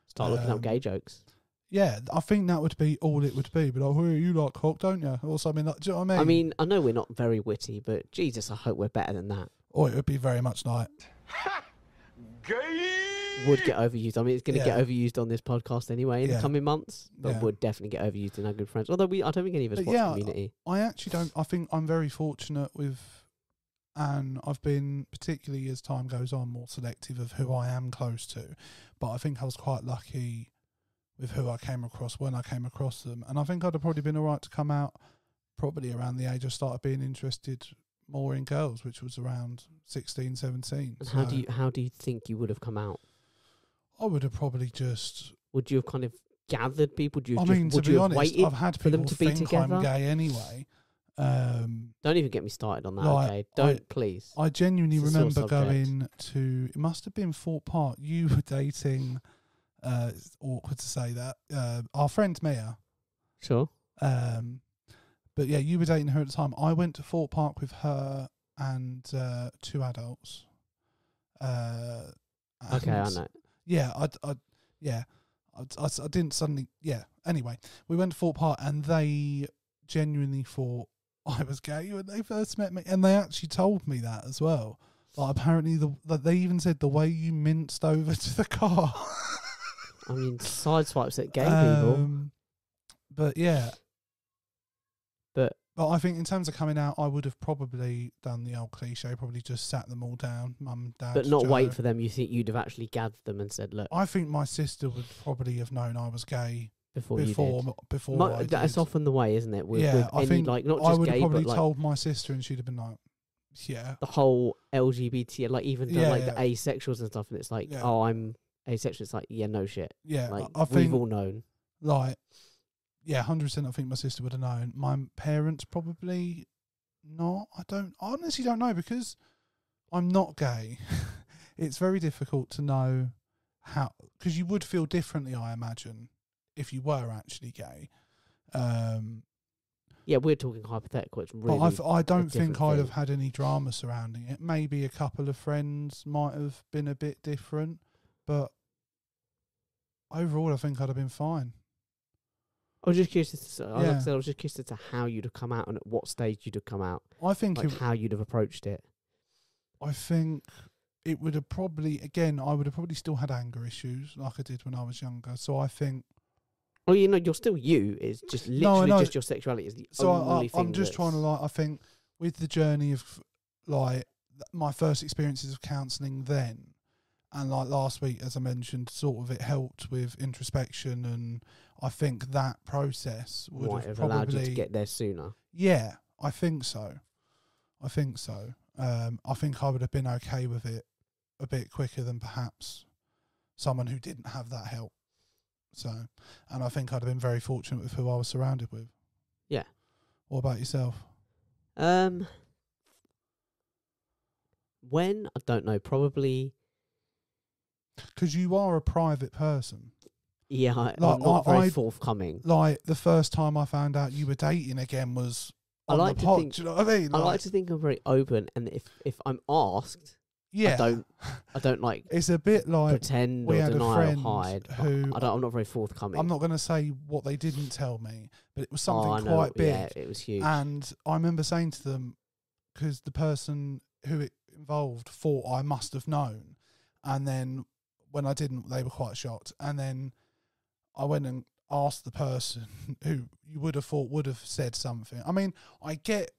Start looking up gay jokes. Yeah, I think that would be all it would be. But like, hey, you like cock, don't you? Or something like, do you know what I mean? I mean, I know we're not very witty, but Jesus, I hope we're better than that. Or it would be very much like, Would get overused. I mean, it's going to Yeah. get overused on this podcast anyway in the Yeah. coming months, but Yeah. would definitely get overused in our good friends. Although I don't think any of us But watch yeah, Community. I actually don't. I think I'm very fortunate with, and I've been, particularly as time goes on, more selective of who I am close to. But I think I was quite lucky with who I came across when I came across them. And I think I'd have probably been all right to come out probably around the age I started being interested more in girls, which was around 16, 17. And So how do you think you would have come out? I would have probably just, Would you have kind of gathered people? Would you I just, mean, to would be you have honest, waited I've had for them people to be think together? I'm gay anyway. Don't even get me started on that, Like, okay? Don't, please. I genuinely It's a sore remember subject. going to, it must have been Fort Park. You were dating, it's awkward to say that, our friend Mia. Sure. But yeah, you were dating her at the time. I went to Fort Park with her and 2 adults. Okay, I know. Yeah, I didn't suddenly, yeah. Anyway, we went to Fort Park and they genuinely thought I was gay when they first met me. And they actually told me that as well. Like apparently they even said the way you minced over to the car. I mean, sideswipes at gay people. But yeah. But I think in terms of coming out, I would have probably done the old cliche, probably just sat them all down, mum, dad, but not Joe. wait for them. You think you'd have actually gathered them and said, look, I think my sister would probably have known I was gay before you did. before I That's did. often the way, isn't it? With I any, think like, not I just would have gay, probably but like told my sister and she'd have been like, yeah. the whole LGBT, like even Yeah, like yeah. the asexuals and stuff. And it's like, Yeah. oh, I'm asexual. It's like, yeah, no shit. Yeah, Like I we've think, all known. like, yeah, 100% I think my sister would have known. My parents probably not. I honestly don't know because I'm not gay. It's very difficult to know how, because you would feel differently, I imagine, if you were actually gay. Yeah, we're talking hypothetical. It's really. But I don't think different I'd have thing. had any drama surrounding it. Maybe a couple of friends might have been a bit different, but overall I think I'd have been fine. I was just curious. Like Yeah. I said, I was just curious as to how you'd have come out and at what stage you'd have come out. I think Like how you'd have approached it. I think it would have probably, again, I would have probably still had anger issues like I did when I was younger. So I think... Oh, you know, you're still you. It's just No, I literally know. just your sexuality is the So only thing. I'm just trying to, like, I think with the journey of, like, my first experiences of counselling then, and, like, last week, as I mentioned, sort of it helped with introspection, and I think that process would might have have allowed probably... you to get there sooner. Yeah, I think so. I think I would have been okay with it a bit quicker than perhaps someone who didn't have that help. So, and I think I'd have been very fortunate with who I was surrounded with. Yeah. What about yourself? When? I don't know. Probably. Because you are a private person. Yeah, Like, I'm not very I- forthcoming. Like, the first time I found out you were dating again was I on like the to pod. think- Do you know what I mean? I like to think I'm very open, and if I'm asked, yeah. I don't like It's a bit like... pretend we or had a deny or friend hide. but who- I'm not very forthcoming. I'm not going to say what they didn't tell me, but it was something I know, quite big. Yeah, it was huge. And I remember saying to them, because the person involved thought I must have known, and then when I didn't, they were quite shocked. And then I went and asked the person who you would have thought would have said something. I mean, I get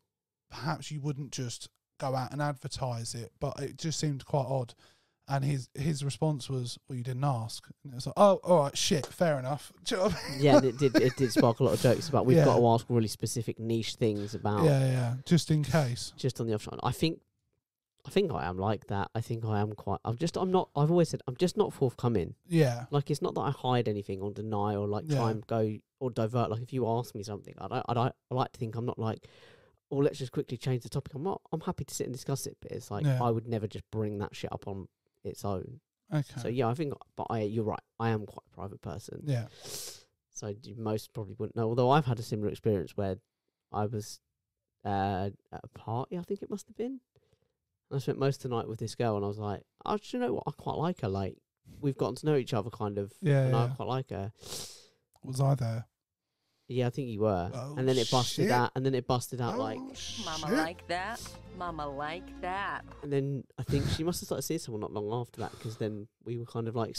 perhaps you wouldn't just go out and advertise it, but it just seemed quite odd. And his response was, "Well, you didn't ask." And it was like, "Oh, all right, shit, fair enough." Do you know what I mean? Yeah, it did spark a lot of jokes about we've got to ask really specific niche things about. Yeah, just in case. Just on the off chance. I think I am like that. I think I am quite. I've always said I'm just not forthcoming. Yeah. Like, it's not that I hide anything or deny or like try and go or divert. Like, if you ask me something, I like to think I'm not like, oh, let's just quickly change the topic. I'm happy to sit and discuss it, but it's like I would never just bring that shit up on its own. Okay. So yeah, I think, but you're right. I am quite a private person. Yeah. So most probably wouldn't know. Although I've had a similar experience where I was at a party, I think it must have been. And I spent most of the night with this girl, and I was like, oh, do you know what? I quite like her. Like, we've gotten to know each other, kind of. Yeah. And I quite like her. Was I there? Yeah, I think you were. Oh, and then it busted shit. out. And then it busted out like. Mama like that. Mama like that. And then I think she must have started seeing someone not long after that, because then we were kind of like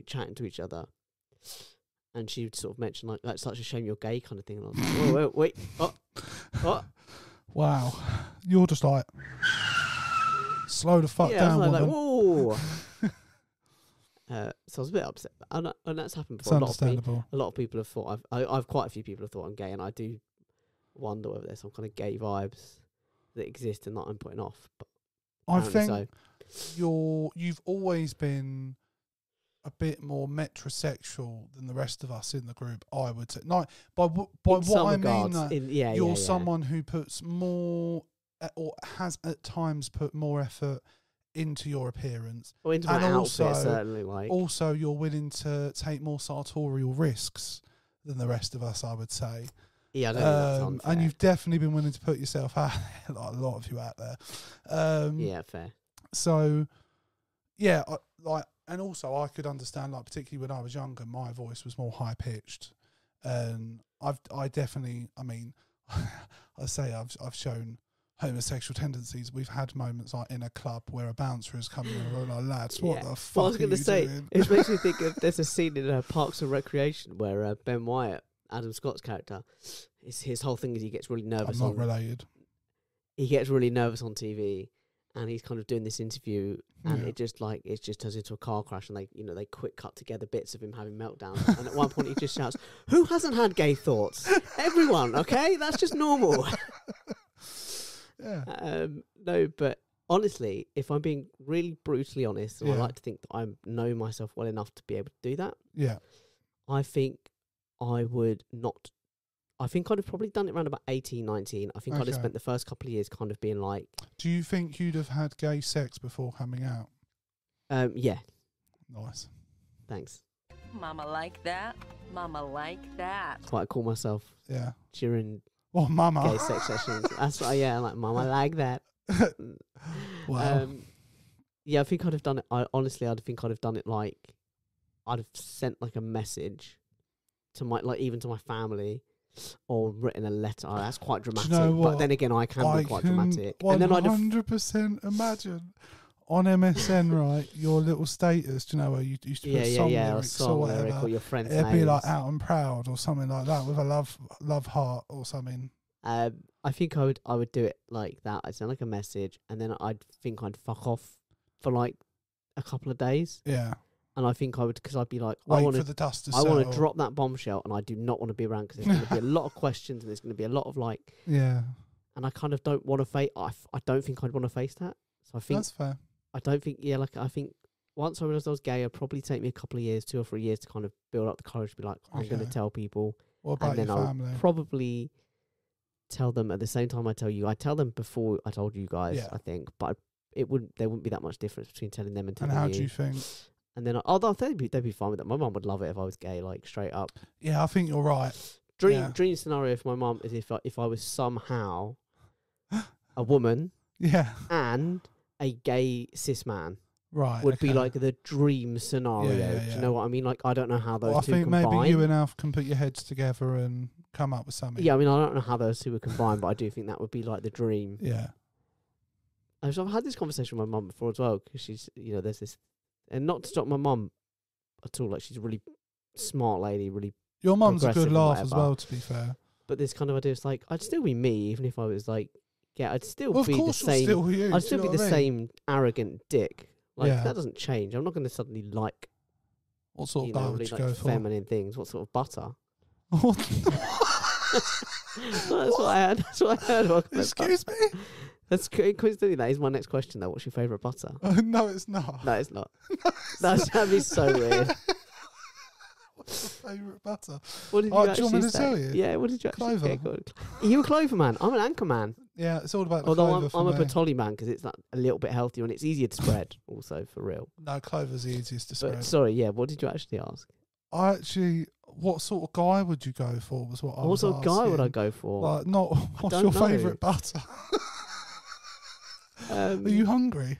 chatting to each other. And she would sort of mention like, that's such a shame you're gay kind of thing. And I was like, whoa, wait, what? Wow. You're just like, slow the fuck down, I was woman. whoa. So I was a bit upset. And that's happened before. It's understandable. A lot of people have thought, I've quite a few people have thought I'm gay, and I do wonder whether there's some kind of gay vibes that exist and that I'm putting off. But I think so. you've always been a bit more metrosexual than the rest of us in the group, I would say. No, by what I mean, you're someone who puts more, or has at times put more effort into your appearance, or into my outfit, certainly. Like, also, you're willing to take more sartorial risks than the rest of us, I would say. Yeah, I don't think that's unfair. And you've definitely been willing to put yourself out there, like a lot of you out there. Yeah, fair. So, yeah, and also I could understand, like, particularly when I was younger, my voice was more high pitched, and I definitely, I mean, I've shown homosexual tendencies. We've had moments like in a club where a bouncer has come in and we're like, lads, what the fuck? Well, I was going to say, doing? It makes me think of, there's a scene in Parks and Recreation where Ben Wyatt, Adam Scott's character, his whole thing is he gets really nervous. I'm not related. He gets really nervous on TV, and he's kind of doing this interview, and it just turns into a car crash, and they quick cut together bits of him having meltdowns. And at one point he just shouts, "Who hasn't had gay thoughts? Everyone, okay? That's just normal." Yeah. No, but honestly, if I'm being really brutally honest, and I Yeah. like to think that I know myself well enough to be able to do that, Yeah. I think I would not. I think I'd have probably done it around about 18, 19. I think I'd have Okay. spent the first couple of years kind of being like, Do you think you'd have had gay sex before coming out? yeah, Nice. thanks. Mama like that. Mama like that. That's what I call myself Yeah. during Well, mama. gay sex sessions. That's what, I'm like, Mum, I like that. Wow. Yeah, I think I'd have done it. I think I'd have done it like, I'd have sent like a message to even to my family, or written a letter. Oh, that's quite dramatic. know what? But then again, I can be quite dramatic. And then 100% imagine on MSN, right, your little status, do you know, where you used to put song lyrics or whatever. lyric or your friend's It'd be names. like Out and Proud or something like that with a love heart or something. I think I would do it like that. I'd send like a message, and then I'd fuck off for like a couple of days. Yeah. And I think I would, because I'd be like, Wait I want for the dust to I settle. want to drop that bombshell, and I do not want to be around, because there's going to be a lot of questions, and there's going to be a lot of like, Yeah. and I kind of don't want to face. I don't think I'd want to face that. So I think That's fair. I don't think. Yeah, like I think once I realised I was gay, it'd probably take me a couple of years, 2 or 3 years, to kind of build up the courage to be like, I'm going to Okay. tell people, What about and then your I'll family? probably tell them at the same time I tell you. I tell them before I told you guys. Yeah. I think, but there wouldn't be that much difference between telling them and And telling how you. do you think? And then they'd be fine with that. My mum would love it if I was gay, like straight up. Yeah, I think you're right. Dream scenario for my mum is if I was somehow a woman Yeah. and a gay cis man. Right. Would be okay. like the dream scenario. Yeah. Do you know what I mean? Like, I don't know how those Well, I two think combine. maybe you and Alf can put your heads together and come up with something. Yeah, I mean, I don't know how those two would combine, but I do think that would be like the dream. Yeah. I've had this conversation with my mum before as well, because she's, there's this, and not to stop my mum at all, like she's a really smart lady, really. Your mum's a good progressive and laugh as whatever. well, to be fair. But this kind of idea is like, I'd still be me, even if I was like, I'd still Well, of be the course you're same. still you. I'd still be the same arrogant dick. Like Yeah. that doesn't change. I'm not going to suddenly like, What sort of guy would really you like go for? feminine things. What sort of butter? That's What? what I heard. That's what I heard. Welcome to Excuse me? That's coincidentally, that is my next question though. What's your favourite butter? No, it's not. No, it's not. No, it's That'd be so weird. What's your favourite butter? What did you Oh, do actually you want me to say? tell you? Yeah, what did you actually Clover. get? Are you a clover man? I'm an anchor man. Yeah, it's all about the Although clover for I'm a me. Bertolli man because it's like a little bit healthier and it's easier to spread. Also, for real. No, clover's the easiest to spread. But sorry, yeah. What did you actually ask? What sort of guy would you go for? Was what I What was sort of guy would I asking. go for? Like, not what's don't your know. favourite butter? Are you hungry?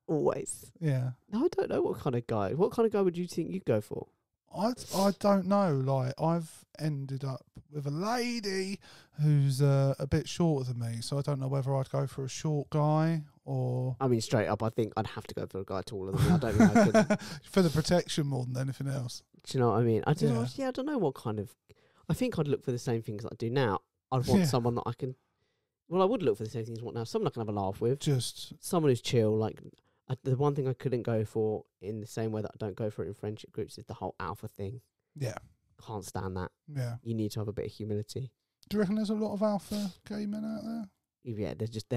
Always. Yeah. No, I don't know what kind of guy. What kind of guy would you think you'd go for? I don't know. Like, I've ended up with a lady who's a bit shorter than me, so I don't know whether I'd go for a short guy or I mean, straight up, I think I'd have to go for a guy taller than me. I don't think I could. for the protection more than anything else. Do you know what I mean? I don't know. Yeah. Yeah, I don't know what kind of. I think I'd look for the same things that I do now. I'd want Yeah. someone that I can. Well, I would look for the same things I want now. Someone I can have a laugh with. Just Someone who's chill. Like the one thing I couldn't go for in the same way that I don't go for it in friendship groups is the whole alpha thing. yeah, Can't stand that. yeah. You need to have a bit of humility. Do you reckon there's a lot of alpha gay men out there? Yeah,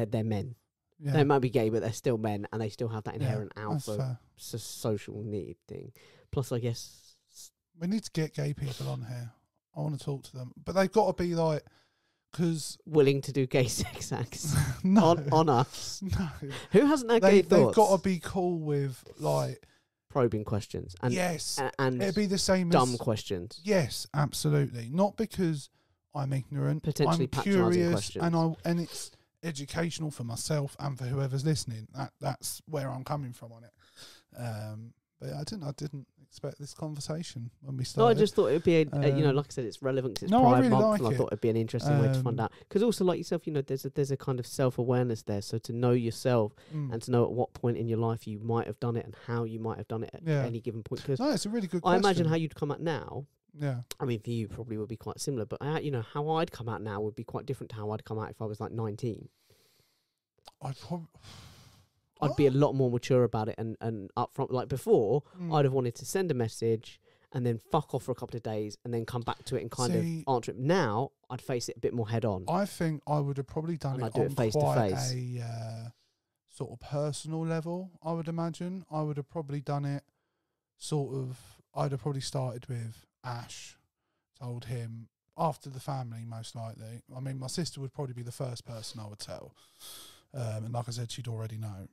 they're men. Yeah, They might be gay, but they're still men, and they still have that yeah, inherent that's alpha fair. social need thing. Plus, I guess We need to get gay people on here. I want to talk to them, but they've got to be like, because willing to do gay sex acts no, on us. no, Who hasn't had gay they've thoughts? got to be cool with like, Probing questions and yes, and it'd be the same dumb as questions. yes, absolutely. Not because I'm ignorant, Potentially I'm patronising curious, questions. and it's educational for myself and for whoever's listening. That's where I'm coming from on it. But I didn't expect this conversation when we No, started. I just thought it'd be Um, like I said, it's relevant 'cause it's no, I Pride really Month, like and I it. thought it'd be an interesting way to find Um, out. Because also, like yourself, there's a kind of self-awareness there. So to know yourself Mm. and to know at what point in your life you might have done it and how you might have done it at Yeah. any given point. Because No, it's a really good I question. imagine how you'd come out now. Yeah. I mean, for you, probably would be quite similar. But how I'd come out now would be quite different to how I'd come out if I was like 19. I'd be a lot more mature about it and upfront. Like before, Mm. I'd have wanted to send a message and then fuck off for a couple of days and then come back to it and kind See- of answer it. Now, I'd face it a bit more head on. I think I would have probably done And it I'd do it on face to quite face. a sort of personal level, I would imagine. I would have probably done it sort of, I'd have probably started with Ash, told him, after the family, most likely. I mean, my sister would probably be the first person I would tell. And like I said, she'd already know.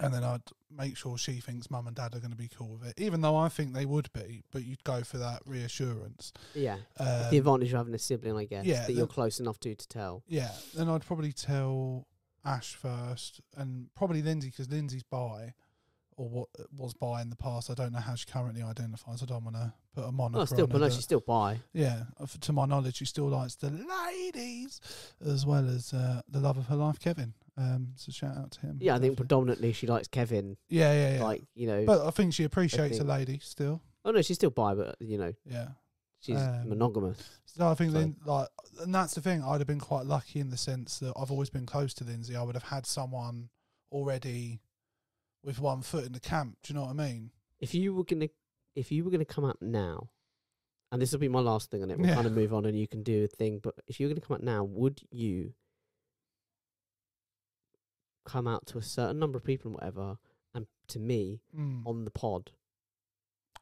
And then I'd make sure she thinks mum and dad are going to be cool with it, even though I think they would be, but you'd go for that reassurance. Yeah. The advantage of having a sibling, I guess, yeah, that you're close enough to tell. Yeah, then I'd probably tell Ash first, and probably Lindsay, because Lindsay's bi, or what was bi in the past. I don't know how she currently identifies. I don't want to put a moniker Oh, still, on but no, her, she's still bi. yeah, to my knowledge, she still likes the ladies as well as the love of her life, Kevin. So shout out to him. Yeah, I think definitely. predominantly she likes Kevin. Yeah. Like, But I think she appreciates a think- lady still. oh no, she's still bi, but Yeah. she's monogamous. So I think So- then, and that's the thing. I'd have been quite lucky in the sense that I've always been close to Lindsay. I would have had someone already with one foot in the camp. Do you know what I mean? If you were gonna come out now, and this will be my last thing on it, we'll Yeah. kind of move on and you can do a thing, but if you were gonna come out now, would you come out to a certain number of people and whatever, and to me on the pod,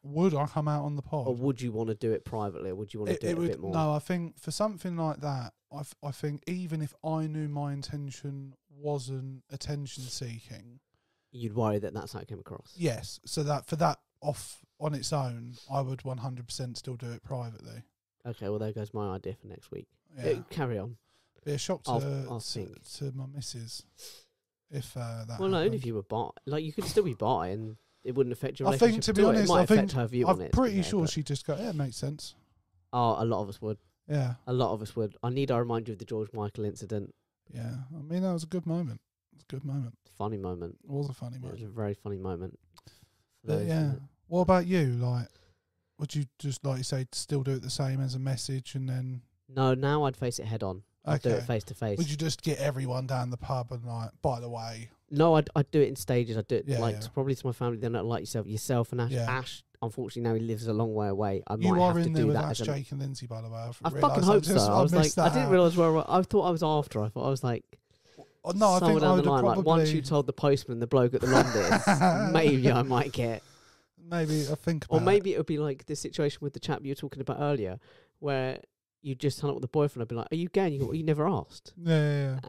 Would I come out on the pod? or would you want to do it privately, or would you want to do it a would, bit more? No, I think for something like that, I think even if I knew my intention wasn't attention seeking, You'd worry that that's how it came across. yes. So that for that off on its own, I would 100% still do it privately. Okay, well there goes my idea for next week. Yeah. Carry on. Be a shock to I'll think. to my missus if that. Well, no, only happened. if you were bi. Like, you could still be bi, and it wouldn't affect your I relationship. think, to at be all. honest, it might I think affect her view on it. I'm to be pretty fair, sure but- she'd just go, yeah, it makes sense. Oh, a lot of us would. Yeah, A lot of us would. I remind you of the George Michael incident. yeah. I mean, that was a good moment. It's a good moment. Funny moment. It was a funny It was moment. a very funny moment. But yeah. What about you? Like, would you just, like you say, still do it the same as a message and then... No, now I'd face it head on. I'd do it face to face. Would you just get everyone down the pub and like, by the way? No, I'd do it in stages. I'd do it Yeah. probably to my family. Then like yourself and Ash. Yeah. Ash, unfortunately, now he lives a long way away. I You might are have to in there do with that. Ash, Jake, and Lindsay, by the way. I fucking hope so. I was like, I didn't realise where I thought I was after. I thought I was like, no, I think I would line, probably... like once you told the postman, the bloke at the Londis, maybe I might get. Maybe I think about Or maybe it would be like the situation with the chap you were talking about earlier, where you just hung up with the boyfriend. I'd be like, "Are you gay?" And you go, well, you never asked. Yeah.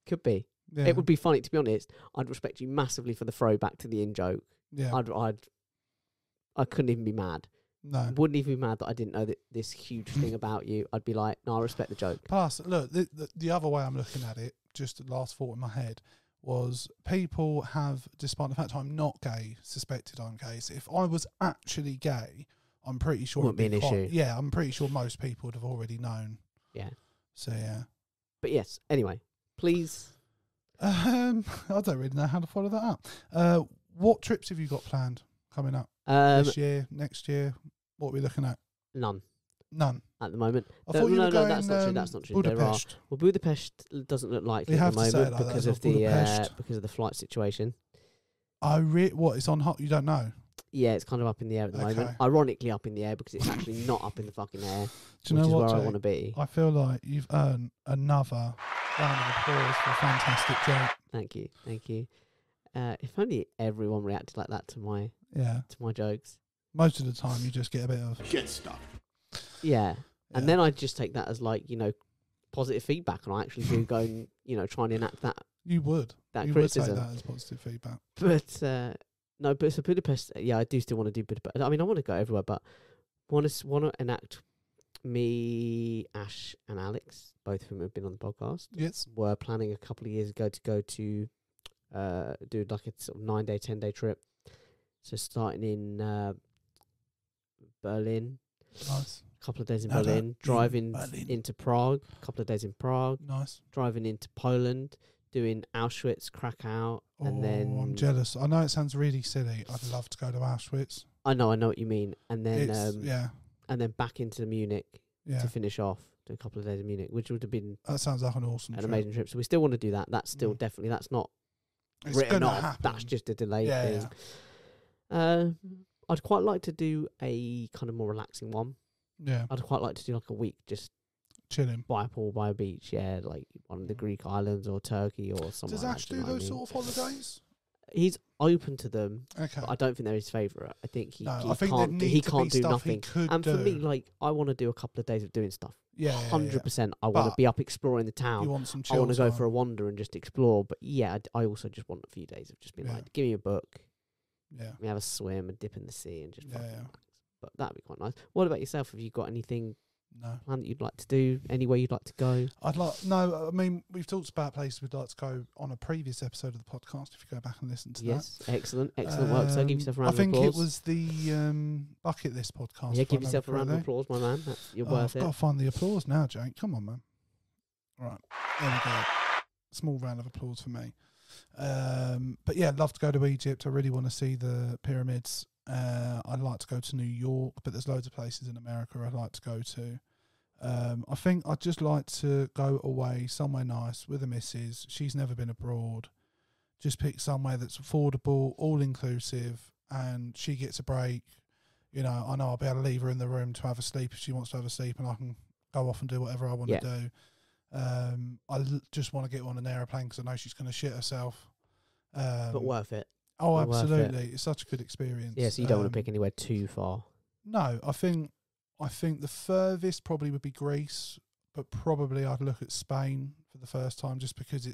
Could be. Yeah. It would be funny, to be honest. I'd respect you massively for the throwback to the in joke. Yeah. I couldn't even be mad. No. Wouldn't even be mad that I didn't know that this huge thing about you. I'd be like, no, I respect the joke. Plus, look, the other way I'm looking at it, just the last thought in my head, was people have, despite the fact I'm not gay, suspected I'm gay. So if I was actually gay, I'm pretty sure Wouldn't be an issue. Yeah, I'm pretty sure most people would have already known. Yeah. So yeah. But yes, anyway, please. I don't really know how to follow that up. What trips have you got planned coming up this year, next year? What are we looking at? None. None. At the moment. I thought you were going, that's not true. That's not true. Budapest. Well, Budapest doesn't look likely You at have the to say it moment like that, because it's of not the Budapest. because of the flight situation. What? It's on hot. You don't know. Yeah, it's kind of up in the air at the moment. Okay. Ironically, up in the air because it's actually not up in the fucking air, Do you which know is what, where I Jake? want to be. I feel like you've earned another round of applause for a fantastic joke. Thank you, thank you. If only everyone reacted like that to my jokes. Most of the time, you just get a bit of Get stuck. Yeah. And then I just take that as like, positive feedback, and I actually do go and, try and enact that. You would. That you criticism. would take that as positive feedback. But no, but so Budapest, yeah, I do still want to do Budapest. I mean, I want to go everywhere, but want to enact me, Ash, and Alex, both of whom have been on the podcast. Yes. Were planning a couple of years ago to go to do like a sort of 9-day, 10-day trip. So starting in Berlin. Nice. Couple of days in Berlin, driving into Prague, a couple of days in Prague, Nice. driving into Poland, doing Auschwitz, Krakow, and then I'm jealous. I know it sounds really silly. I'd love to go to Auschwitz. I know what you mean, and then Yeah. and then back into Munich Yeah. to finish off, do a couple of days in Munich, which would have been That sounds like an awesome an trip. amazing trip. So we still want to do that. That's still definitely not It's written gonna off. happen. That's just a delayed Yeah, thing. I'd quite like to do a kind of more relaxing one. Yeah. I'd quite like to do like a week just Chilling. by a pool, by a beach, like one of the Greek islands or Turkey or somewhere. Does Ash do those sort of holidays? He's open to them, Okay. but I don't think they're his favourite. I think he I think can't. there He need to can't be do stuff nothing. he could And for me, do. like, I want to do a couple of days of doing stuff. Yeah. 100%. I want to But be up exploring the You town. want some I chill want to go time. for a wander and just explore. But yeah, I also just want a few days of just being Yeah. like, give me a book, Yeah. let me have a swim, a dip in the sea, and just fucking Yeah. relax. But that'd be quite nice. What about yourself? Have you got anything No. planned that you'd like to do? Anywhere you'd like to go? No, I mean, we've talked about places we'd like to go on a previous episode of the podcast, if you go back and listen to Yes, excellent that. work. So give yourself a round I think of applause. it was the bucket list podcast. Yeah, if I give yourself a round of remember applause, my man. You're correctly. worth I've got it. to find the applause now, Jake. Come on, man. Right, there we go. Small round of applause for me. But yeah, I'd love to go to Egypt. I really want to see the pyramids. I'd like to go to New York, but there's loads of places in America I'd like to go to. I think I'd just like to go away somewhere nice with a missus. She's never been abroad. Just pick somewhere that's affordable, all inclusive, and she gets a break. I know I'll be able to leave her in the room to have a sleep if she wants to have a sleep, and I can go off and do whatever I want to do. Just want to get on an aeroplane because I know she's going to shit herself. But worth it. Oh, worth it. absolutely! It's such a good experience. Yeah, so you don't want to pick anywhere too far. No, I think the furthest probably would be Greece, but probably I'd look at Spain for the first time just because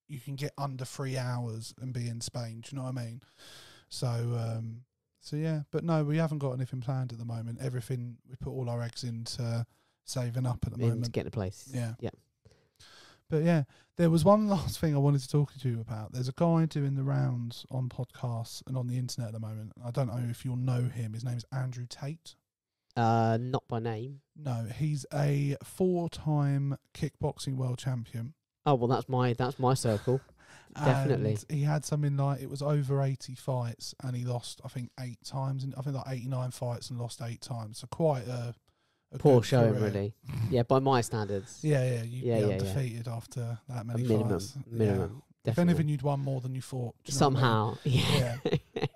you can get under 3 hours and be in Spain. Do you know what I mean? So yeah, but no, we haven't got anything planned at the moment. Everything, we put all our eggs into saving up at the moment. Getting a place. Yeah. Yeah. But yeah, there was one last thing I wanted to talk to you about. There's a guy doing the rounds on podcasts and on the internet at the moment. I don't know if you'll know him. His name's Andrew Tate. Not by name. No, he's a 4-time kickboxing world champion. Oh well, that's my circle. Definitely. And he had something like, it was over 80 fights and he lost, I think, 8 times. And I think like 89 fights and lost 8 times. So quite a Poor good showing, career. really. Yeah, by my standards. Yeah, you'd be undefeated after that many fights. Minimum. Yeah. If anything, you'd won more than you thought. Somehow. I mean?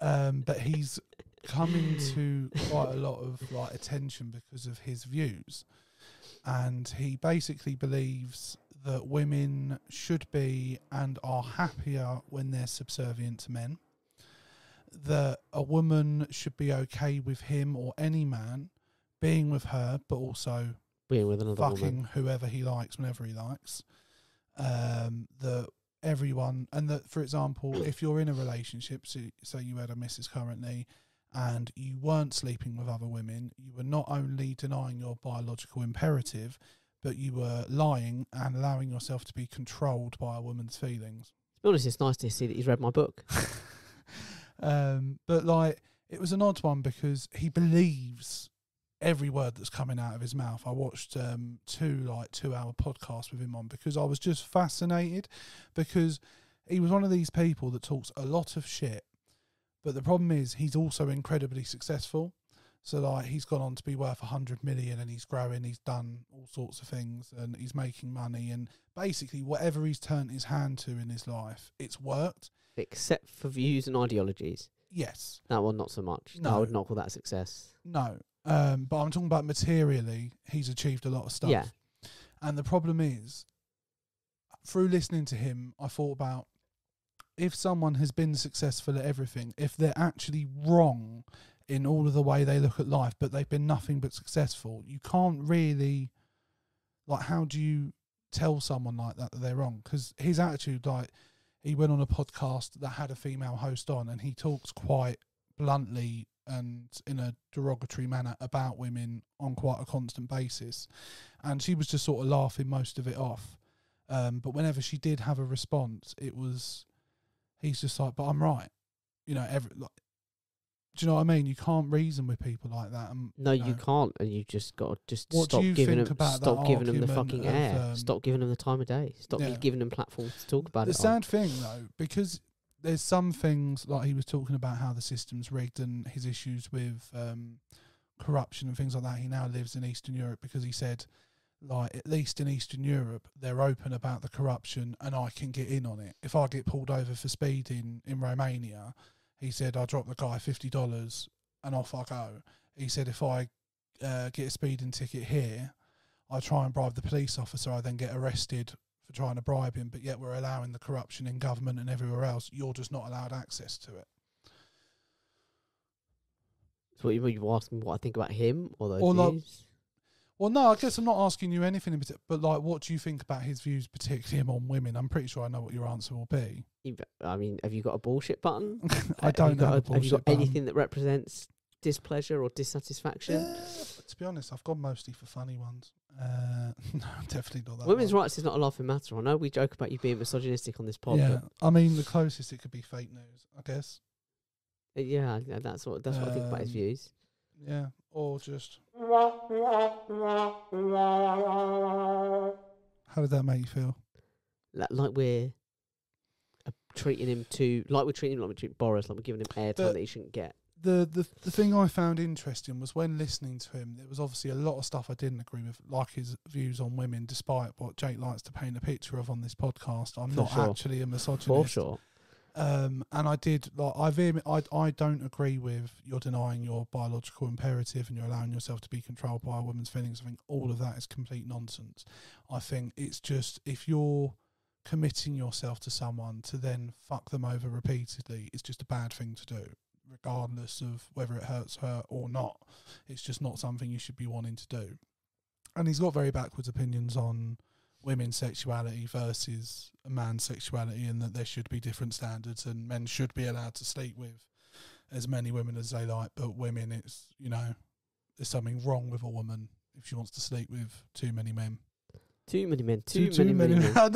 Yeah. But he's come into quite a lot of like attention because of his views. And he basically believes that women should be and are happier when they're subservient to men. That a woman should be okay with him or any man being with her, but also being with another fucking woman. whoever he likes whenever he likes. That everyone, and that, for example, if you're in a relationship, so you had a missus currently, and you weren't sleeping with other women, you were not only denying your biological imperative, but you were lying and allowing yourself to be controlled by a woman's feelings. To be honest, it's nice to see that he's read my book. But like, it was an odd one because he believes every word that's coming out of his mouth. I watched 2 2-hour podcasts with him on because I was just fascinated, because he was one of these people that talks a lot of shit, but the problem is he's also incredibly successful. So like, he's gone on to be worth 100 million and he's growing, he's done all sorts of things and he's making money, and basically whatever he's turned his hand to in his life, it's worked. Except for views and ideologies. Yes. That one, not so much. No. I would not call that a success. No. But I'm talking about materially, he's achieved a lot of stuff. Yeah. And the problem is, through listening to him, I thought about, if someone has been successful at everything, if they're actually wrong in all of the way they look at life, but they've been nothing but successful, you can't really, like, how do you tell someone like that they're wrong? Because his attitude, like, he went on a podcast that had a female host on, and he talks quite bluntly and in a derogatory manner about women on quite a constant basis, and she was just sort of laughing most of it off. But whenever she did have a response, he's just like, but I'm right, do you know what I mean? You can't reason with people like that. And, no, you can't, and you just got to just what stop do you giving think them, about stop that giving them the argument fucking of, air, stop giving them the time of day, stop giving them platforms to talk about the it. The sad thing though, because there's some things, like he was talking about how the system's rigged and his issues with corruption and things like that. He now lives in Eastern Europe because he said, like, at least in Eastern Europe, they're open about the corruption and I can get in on it. If I get pulled over for speeding in Romania, he said, I drop the guy $50 and off I go. He said, if I get a speeding ticket here, I try and bribe the police officer, I then get arrested for trying to bribe him, but yet we're allowing the corruption in government and everywhere else. You're just not allowed access to it. So you asking what I think about him or those Or views? like, well, no, I guess I'm not asking you anything in particular, but like, what do you think about his views, particularly on women? I'm pretty sure I know what your answer will be. I mean, have you got a bullshit button? I don't have a bullshit button. Have you got button. anything that represents displeasure or dissatisfaction? To be honest, I've gone mostly for funny ones. No, definitely not that. Women's one. rights is not a laughing matter. I know we joke about you being misogynistic on this pod. Yeah, I mean, the closest it could be fake news, I guess. But yeah, that's what I think about his views. Yeah, or just. How did that make you feel? Like we're treating him like we treat Boris, like we're giving him airtime that he shouldn't get. The thing I found interesting was when listening to him, there was obviously a lot of stuff I didn't agree with, like his views on women, despite what Jake likes to paint a picture of on this podcast. I'm not actually a misogynist. For sure. And I did, like, I don't agree with you're denying your biological imperative and you're allowing yourself to be controlled by a woman's feelings. I think all of that is complete nonsense. I think it's just, if you're committing yourself to someone to then fuck them over repeatedly, it's just a bad thing to do, regardless of whether it hurts her or not. It's just not something you should be wanting to do. And he's got very backwards opinions on women's sexuality versus a man's sexuality, and that there should be different standards and men should be allowed to sleep with as many women as they like, but women, it's, there's something wrong with a woman if she wants to sleep with too many men. Too many men. Too many men. No,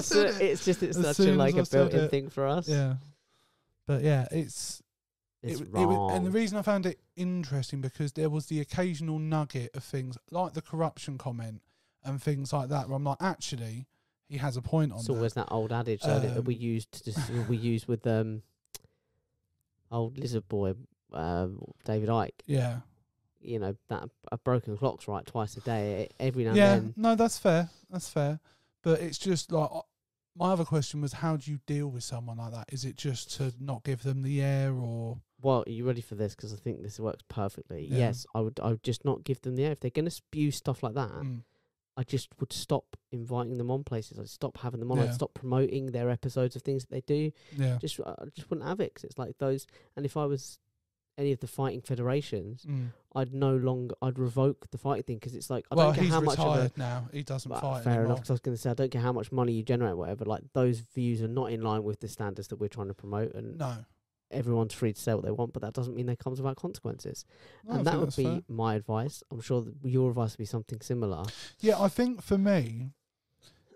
Sorry, it's such a built-in thing for us. Yeah. But yeah, it's wrong. and the reason I found it interesting, because there was the occasional nugget of things like the corruption comment and things like that, where I'm like, actually, he has a point on It's that. always that old adage that we used we use with old lizard boy David Icke. Yeah. You know, that a broken clock's right twice a day. Every now and Yeah, then. no, that's fair. That's fair. But it's just like, my other question was, how do you deal with someone like that? Is it just to not give them the air, or? Well, are you ready for this? Because I think this works perfectly. Yeah. Yes, I would just not give them the air. If they're going to spew stuff like that, I just would stop inviting them on places. I'd stop having them on. Yeah. I'd stop promoting their episodes of things that they do. Yeah. I just wouldn't have it, 'cause it's like those. And if I was any of the fighting federations, I'd revoke the fighting thing, because it's like, I don't care how much of retired now. He doesn't fight fair anymore. enough, because I was going to say, I don't care how much money you generate or whatever, like those views are not in line with the standards that we're trying to promote, and No. everyone's free to say what they want, but that doesn't mean they comes without consequences. No, And I that think would that's be fair. my advice. I'm sure that your advice would be something similar. Yeah, I think for me,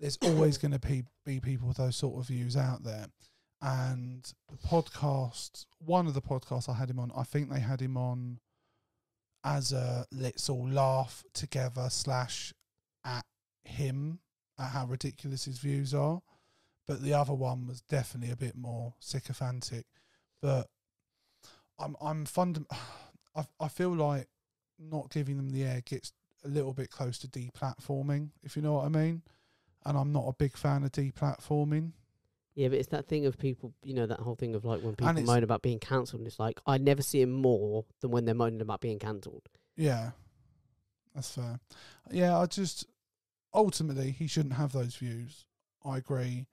there's always going to be people with those sort of views out there. And the podcast, one of the podcasts I had him on, I think they had him on as a let's all laugh together / at him, at how ridiculous his views are. But the other one was definitely a bit more sycophantic. But I feel like not giving them the air gets a little bit close to deplatforming, if you know what I mean. And I'm not a big fan of deplatforming. Yeah, but it's that thing of people, you know, that whole thing of like when people it's- moan about being cancelled, and it's like, I never see it more than when they're moaning about being cancelled. Yeah, that's fair. Yeah, ultimately, he shouldn't have those views. I agree.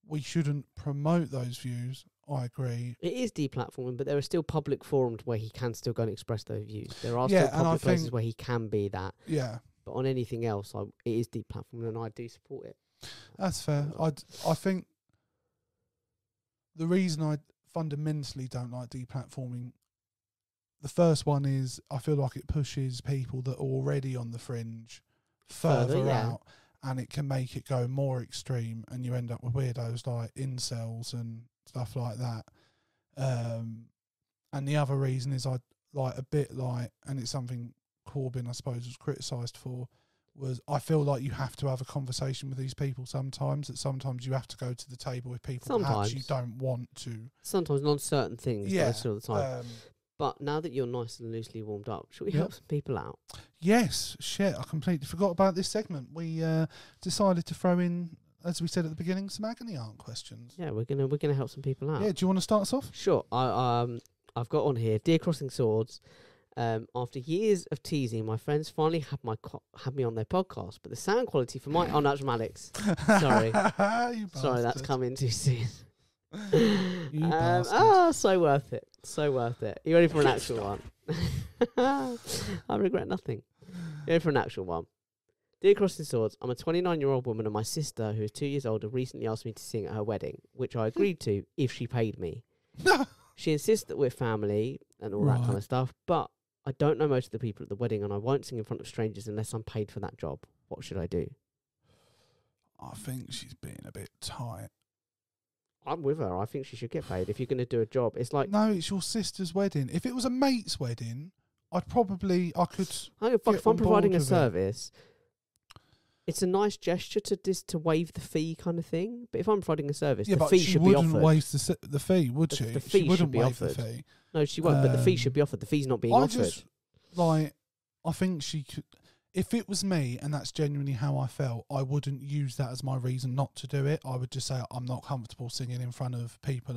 We shouldn't promote those views. I agree. It is deplatforming, but there are still public forums where he can still go and express those views. There are Yeah, still and I public places think- where he can be that. Yeah, But on anything else, it is deplatforming, and I do support it. that's fair. I think the reason I fundamentally don't like deplatforming, the first one is I feel like it pushes people that are already on the fringe further yeah. out, and it can make it go more extreme, and you end up with weirdos like incels and stuff like that. And the other reason is I like a bit like, and it's something Corbyn I suppose was criticised for, was I feel like you have to have a conversation with these people sometimes, that sometimes you have to go to the table with people perhaps you don't want to. Sometimes on certain things, Yeah, not necessarily all the time. But now that you're nice and loosely warmed up, should we help some people out? Yes, shit, I completely forgot about this segment. We decided to throw in, as we said at the beginning, some agony aunt questions. Yeah, we're gonna help some people out. Yeah, do you want to start us off? Sure. I've got on here, Dear Crossing Swords. After years of teasing, my friends finally had me on their podcast, but the sound quality for my that's from Alex. Sorry, You sorry, that's bastard. coming too soon. You bastard. So worth it. So worth it. You ready for an actual one? I regret nothing. You ready for an actual one? Dear Crossing Swords, I'm a 29-year-old woman, and my sister, who is 2 years older, recently asked me to sing at her wedding, which I agreed to if she paid me. She insists that we're family and all that kind of stuff, but I don't know most of the people at the wedding, and I won't sing in front of strangers unless I'm paid for that job. What should I do? I think she's being a bit tight. I'm with her. I think she should get paid. If you're going to do a job, it's like... No, it's your sister's wedding. If it was a mate's wedding, I could... I don't fuck, get if I'm on board providing a with it. service, it's a nice gesture to waive the fee kind of thing. But if I'm providing a service, the fee should be offered. She wouldn't waive the fee, would she? The fee She wouldn't should be waive offered. the fee. No, she won't, but the fee should be offered. The fee's not being offered. I think she could... If it was me and that's genuinely how I felt, I wouldn't use that as my reason not to do it. I would just say I'm not comfortable singing in front of people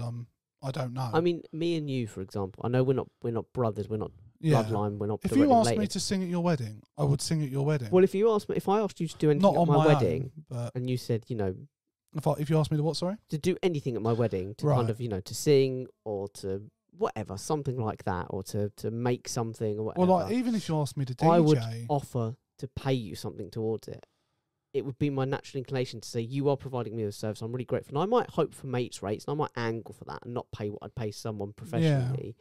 I don't know. I mean, me and you, for example, I know we're not brothers, we're not bloodline, we're not If directly you asked related. me to sing at your wedding, I would sing at your wedding. Well, if I asked you to do anything Not at on my my wedding, own, but and you said, you know, if you asked me to what, sorry? to do anything at my wedding, to kind of, you know, to sing or to whatever, something like that, or to make something or whatever. Well, like, even if you asked me to DJ... I would offer to pay you something towards it. It would be my natural inclination to say, you are providing me with a service, I'm really grateful. And I might hope for mates rates, and I might angle for that and not pay what I'd pay someone professionally.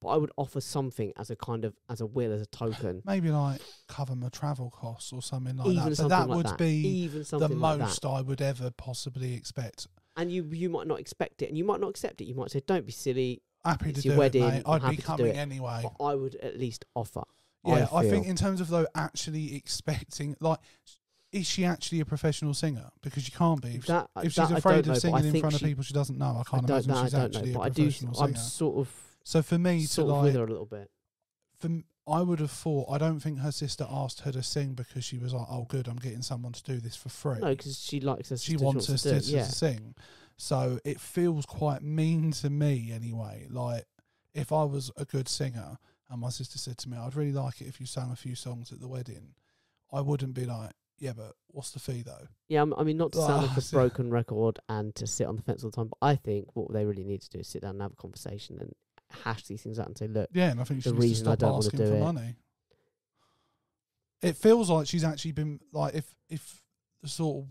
But I would offer something as a kind of, as a token. Maybe like cover my travel costs or something like Even that. something But that like would that. be Even something the like most that. I would ever possibly expect. And you might not expect it, and you might not accept it. You might say, don't be silly. Happy It's to your do wedding, it, mate. I'm I'd happy be to do coming it. anyway. But I would at least offer. Yeah, I feel. think in terms of though actually expecting, like, is she actually a professional singer? Because she can't be. If she's I don't afraid know, of but singing I in think front of she- people she doesn't know, I can't I don't imagine know, she's I don't actually know, a but professional singer. I'm sort of So for me to sort of with her a little bit. I would have thought, I don't think her sister asked her to sing because she was like, oh, good, I'm getting someone to do this for free. No, because she likes her sister. She wants her to do it, sister to sing. So it feels quite mean to me anyway. Like, if I was a good singer and my sister said to me, I'd really like it if you sang a few songs at the wedding, I wouldn't be like, yeah, but what's the fee though? Yeah, I mean, not to sound like a broken record and to sit on the fence all the time, but I think what they really need to do is sit down and have a conversation and hash these things out and say, look, yeah, and I think she the needs to reason I stop don't want to asking do for it. money. It feels like she's actually been like, if the sort of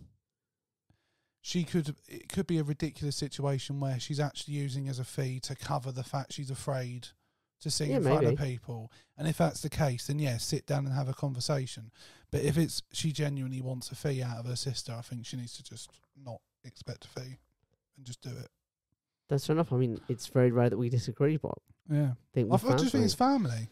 it could be a ridiculous situation where she's actually using as a fee to cover the fact she's afraid to sing in front of people. And if that's the case, then yeah, sit down and have a conversation. But if she genuinely wants a fee out of her sister, I think she needs to just not expect a fee and just do it. That's fair enough. I mean, it's very rare that we disagree, but yeah, I just think it's family.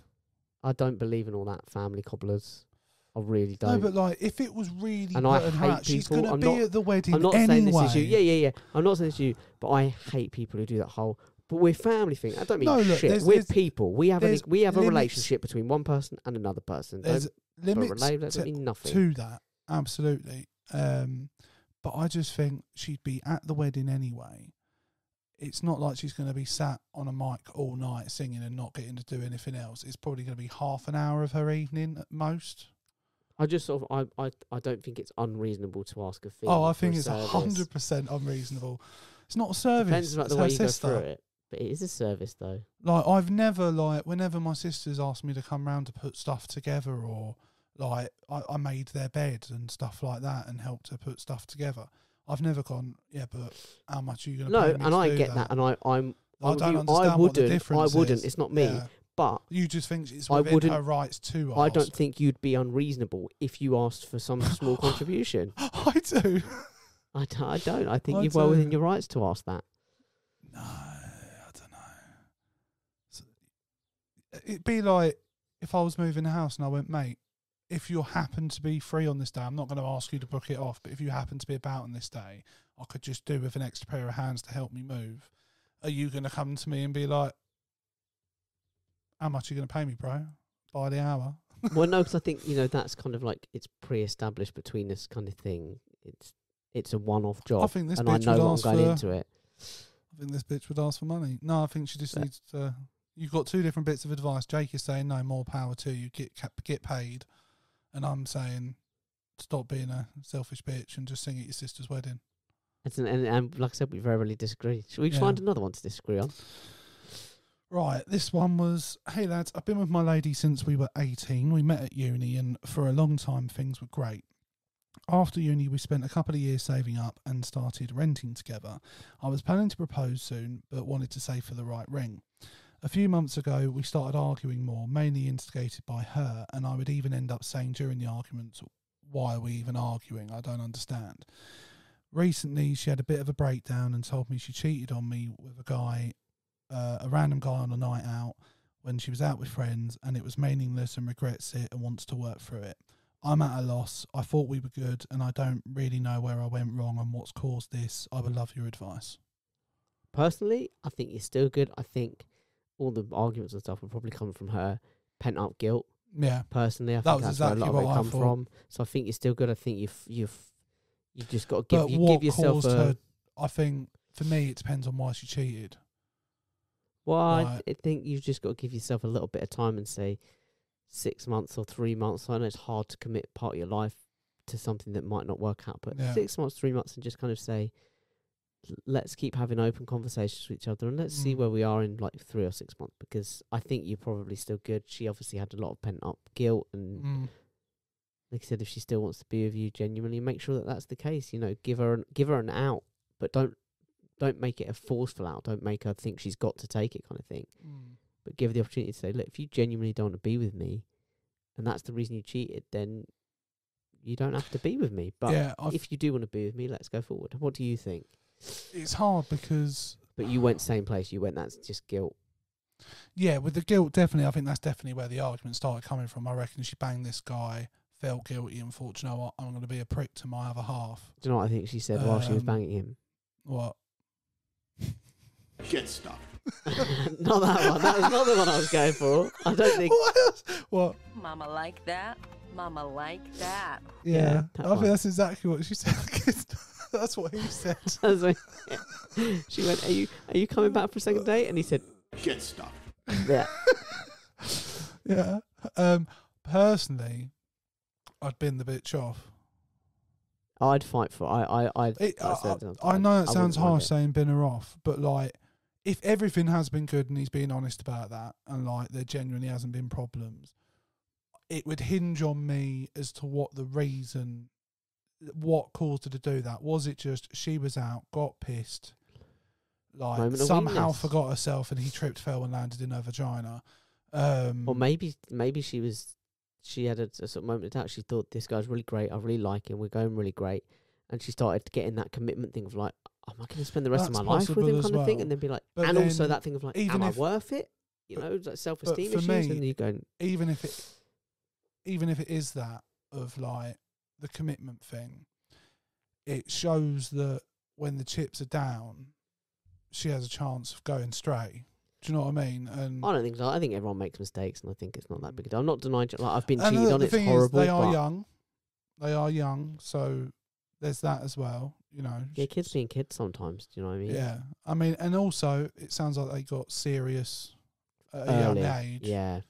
I don't believe in all that family cobblers. I really don't. No, but like, if it was really, and I hate people. She's going to be at the wedding. I'm not anyway. saying this is you. Yeah. I'm not saying this is you, but I hate people who do that whole. But we're family thing. I don't mean shit. We're people. We have a relationship between one person and another person. There's limits nothing to that. Absolutely. But I just think she'd be at the wedding anyway. It's not like she's going to be sat on a mic all night singing and not getting to do anything else. It's probably going to be half an hour of her evening at most. I just sort of I don't think it's unreasonable to ask a fee. Oh, I think it's 100% unreasonable. It's not a service. Depends on the way you go through it. But it is a service, though. Like, I've never, whenever my sisters asked me to come round to put stuff together, or, like, I made their bed and stuff like that and helped her put stuff together, I've never gone, yeah, but how much are you going to pay me to do that? No, and I get that, and I don't understand what the difference is. I wouldn't, it's not me. Yeah. But you just think it's within her rights to ask. I don't think you'd be unreasonable if you asked for some small contribution. I do. I don't. I think you're well within your rights to ask that. No, I don't know. It'd be like if I was moving a house and I went, mate, if you happen to be free on this day, I'm not going to ask you to book it off, but if you happen to be about on this day, I could just do with an extra pair of hands to help me move. Are you going to come to me and be like, how much are you going to pay me, bro? By the hour? Well, no, because I think, that's kind of like it's pre-established between us kind of thing. It's a one-off job. I think this and bitch I know would ask I'm going into it. I think this bitch would ask for money. No, I think she just needs to... You've got two different bits of advice. Jake is saying, no, more power to you. Get paid. And I'm saying, stop being a selfish bitch and just sing at your sister's wedding. And like I said, we very rarely disagree. Should we find another one to disagree on? Right, this one was, hey lads, I've been with my lady since we were 18. We met at uni and for a long time things were great. After uni, we spent a couple of years saving up and started renting together. I was planning to propose soon, but wanted to save for the right ring. A few months ago, we started arguing more, mainly instigated by her, and I would even end up saying during the arguments, why are we even arguing? I don't understand. Recently, she had a bit of a breakdown and told me she cheated on me with a random guy on a night out when she was out with friends, and it was meaningless and regrets it and wants to work through it. I'm at a loss. I thought we were good, and I don't really know where I went wrong and what's caused this. I would love your advice. Personally, I think you're still good. I think all the arguments and stuff would probably come from her pent-up guilt. Yeah. Personally, I think that's exactly where a lot of it come from. So I think you're still good. I think you've just got to give yourself a... I think, for me, it depends on why she cheated. Well, I think you've just got to give yourself a little bit of time and say 6 months or 3 months. I know it's hard to commit part of your life to something that might not work out, but 6 months, 3 months, and just kind of say, let's keep having open conversations with each other and let's see where we are in like 3 or 6 months, because I think you're probably still good. She obviously had a lot of pent up guilt, and like I said, if she still wants to be with you genuinely, make sure that that's the case. Give her an out, but don't make it a forceful out. Don't make her think she's got to take it kind of thing. But give her the opportunity to say, look, if you genuinely don't want to be with me, and that's the reason you cheated, then you don't have to be with me. But if you do want to be with me, let's go forward. What do you think? It's hard because... But you went same place. You went, that's just guilt. Yeah, with the guilt, definitely. I think that's definitely where the argument started coming from. I reckon she banged this guy, felt guilty and thought, "Do you know what, I'm going to be a prick to my other half." Do you know what I think she said while she was banging him? What? Get stuck. Not that one. That was not the one I was going for. I don't think. What else? What? Mama like that. Mama like that. Yeah, that I one. think that's exactly what she said. That's what he said. That's when- she went, "Are you coming back for a second date?" And he said, Get stuck. "Yeah." Yeah. Personally, I'd bin the bitch off. I'd fight for. I I know it sounds harsh saying bin her off, but like, if everything has been good and he's being honest about that, and like there genuinely hasn't been problems, it would hinge on me as to what the reason, what caused her to do that. Was it just she was out, got pissed, like Moment of somehow weakness. forgot herself, and he tripped, fell, and landed in her vagina? Or maybe she had a sort of moment of doubt. She thought, this guy's really great. I really like him. We're going really great. And she started getting that commitment thing of like, am I going to spend the rest of That's my life with him possible kind as of thing? well. And then be like, But and also then that thing of like, even am I if- worth it? You but- know, like self-esteem for issues. me, And you're going, even if it is that of like the commitment thing, it shows that when the chips are down, she has a chance of going stray. Do you know what I mean? And I don't think so. I think everyone makes mistakes, and I think it's not that big a deal. I'm not denying. Like I've been and cheated on. the It's thing horrible. is, they are but young. They are young, so there's that as well. You know. yeah, kids being kids sometimes. Do you know what I mean? Yeah, I mean, and also it sounds like they got serious at a young Early. age. Yeah.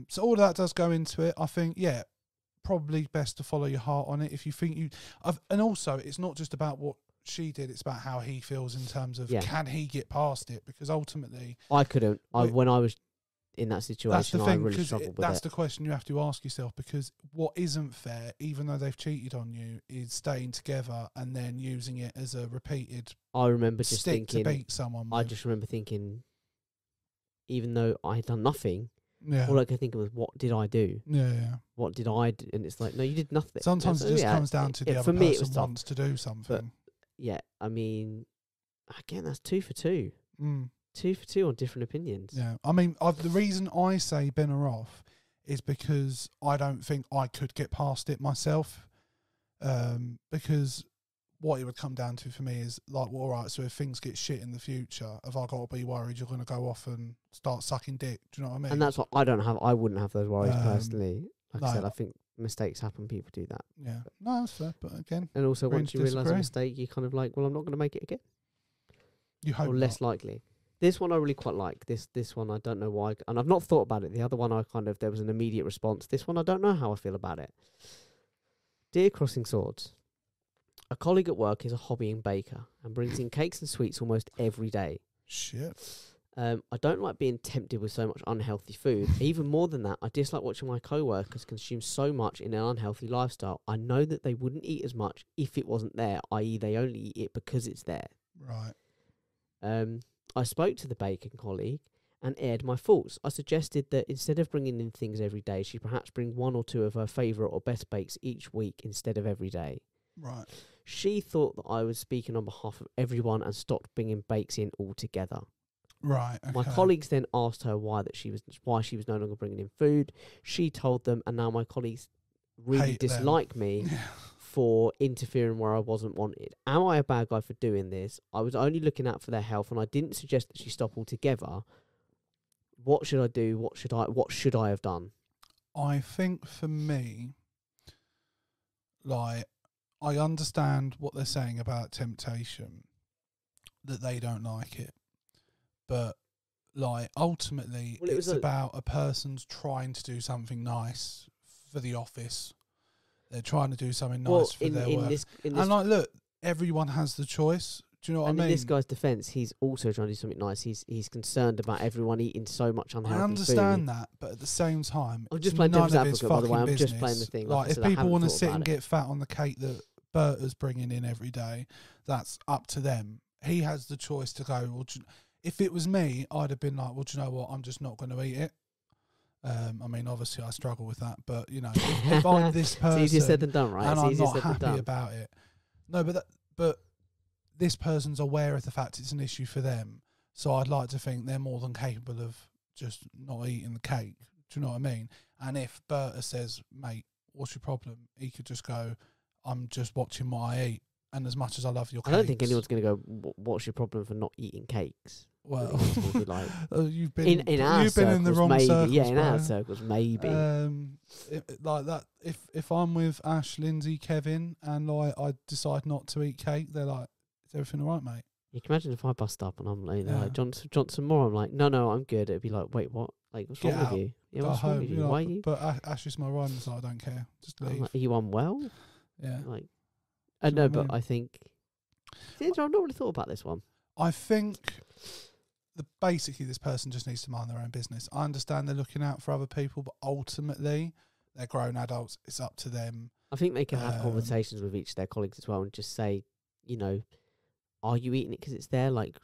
So all of that does go into it. I think, yeah, probably best to follow your heart on it. If you think and also it's not just about what she did; it's about how he feels in terms of can he get past it? Because ultimately, I couldn't. Wait. When I was in that that's the situation, I thing. really 'Cause struggled with that's it. the question you have to ask yourself. Because what isn't fair, even though they've cheated on you, is staying together and then using it as a repeated I remember just stick to thinking. beat someone. I with. just remember thinking, even though I had done nothing, Yeah. all I could think of was, what did I do? Yeah. What did I do? And it's like, no, you did nothing. Sometimes So, it just yeah, comes down to the for other me, it was person tough. wants to do something. Yeah, I mean, again, that's 2 for 2. Mm. 2 for 2 on different opinions. Yeah, I mean, the reason I say bin her off is because I don't think I could get past it myself. Because what it would come down to for me is like, well, all right, so if things get shit in the future, have I got to be worried you're going to go off and start sucking dick? Do you know what I mean? And that's what I wouldn't have those worries Um, personally. Like I no. said, I think mistakes happen, people do that. Yeah, no, that's fair. But again, And also, Agree once to you realise a disagree. mistake, you're kind of like, well, I'm not going to make it again. you hope Or less likely. This one I really quite like. This one I don't know why, and I've not thought about it. The other one there was an immediate response. This one I don't know how I feel about it. Dear Crossing Swords, a colleague at work is a hobbying baker and brings in cakes and sweets almost every day. Shit. I don't like being tempted with so much unhealthy food. Even more than that, I dislike watching my co-workers consume so much in an unhealthy lifestyle. I know that they wouldn't eat as much if it wasn't there, i.e. they only eat it because it's there. Right. I spoke to the baking colleague and aired my thoughts. I suggested that instead of bringing in things every day, she perhaps bring 1 or 2 of her favourite or best bakes each week instead of every day. Right. She thought that I was speaking on behalf of everyone and stopped bringing bakes in altogether. Right. Okay. My colleagues then asked her why she was no longer bringing in food. She told them, and now my colleagues really Hate them. dislike me Yeah. for interfering where I wasn't wanted. Am I a bad guy for doing this? I was only looking out for their health, and I didn't suggest that she stop altogether. What should I do? What should I have done? I think for me, like, I understand what they're saying about temptation, that they don't like it. But, like, ultimately, Well, it it's was about a person's trying to do something nice for the office. They're trying to do something nice for their work. In And, like, look, everyone has the choice. Do you know what I mean? in this guy's defence, he's also trying to do something nice. He's concerned about everyone eating so much unhealthy I understand food. that, but at the same time, I'm it's just playing none devil's of his advocate, by the way. fucking I'm just business. playing the thing. Like, I if said, I people haven't want to thought sit about and it. get fat on the cake that Berta's bringing in every day, that's up to them. He has the choice to go, well, if it was me, I'd have been like, well, do you know what? I'm just not going to eat it. I mean, obviously, I struggle with that, but, you know, if I'm this person It's easier said than done, right? and It's I'm easier not said than happy done. about it. No, but this person's aware of the fact it's an issue for them. So I'd like to think they're more than capable of just not eating the cake. Do you know what I mean? And if Berta says, mate, what's your problem? He could just go, I'm just watching what I eat. And as much as I love your cakes. I don't think anyone's going to go, what's your problem for not eating cakes? Well, Be like, you've been in our you've been in the circles, wrong maybe. circles. Yeah, in bro. our circles, maybe. Like that. If I'm with Ash, Lindsay, Kevin, and like I decide not to eat cake, they're like, "Is everything all right, mate?" You can imagine if I bust up and I'm like, Yeah. like Johnson more. I'm like, no, I'm good. It'd be like, wait, what? Like, what's Get wrong out. with you? Yeah, Go what's wrong home. with You're you? like, Why are you? But Ash is my run, so I don't care. Just I'm leave. like, are you unwell? Yeah. Like, Do I you know know, what I but mean? I think. See, I've not really thought about this one. I think basically this person just needs to mind their own business. I understand they're looking out for other people, but ultimately they're grown adults. It's up to them. I think they can have conversations with each of their colleagues as well and just say, you know, are you eating it because it's there? Like,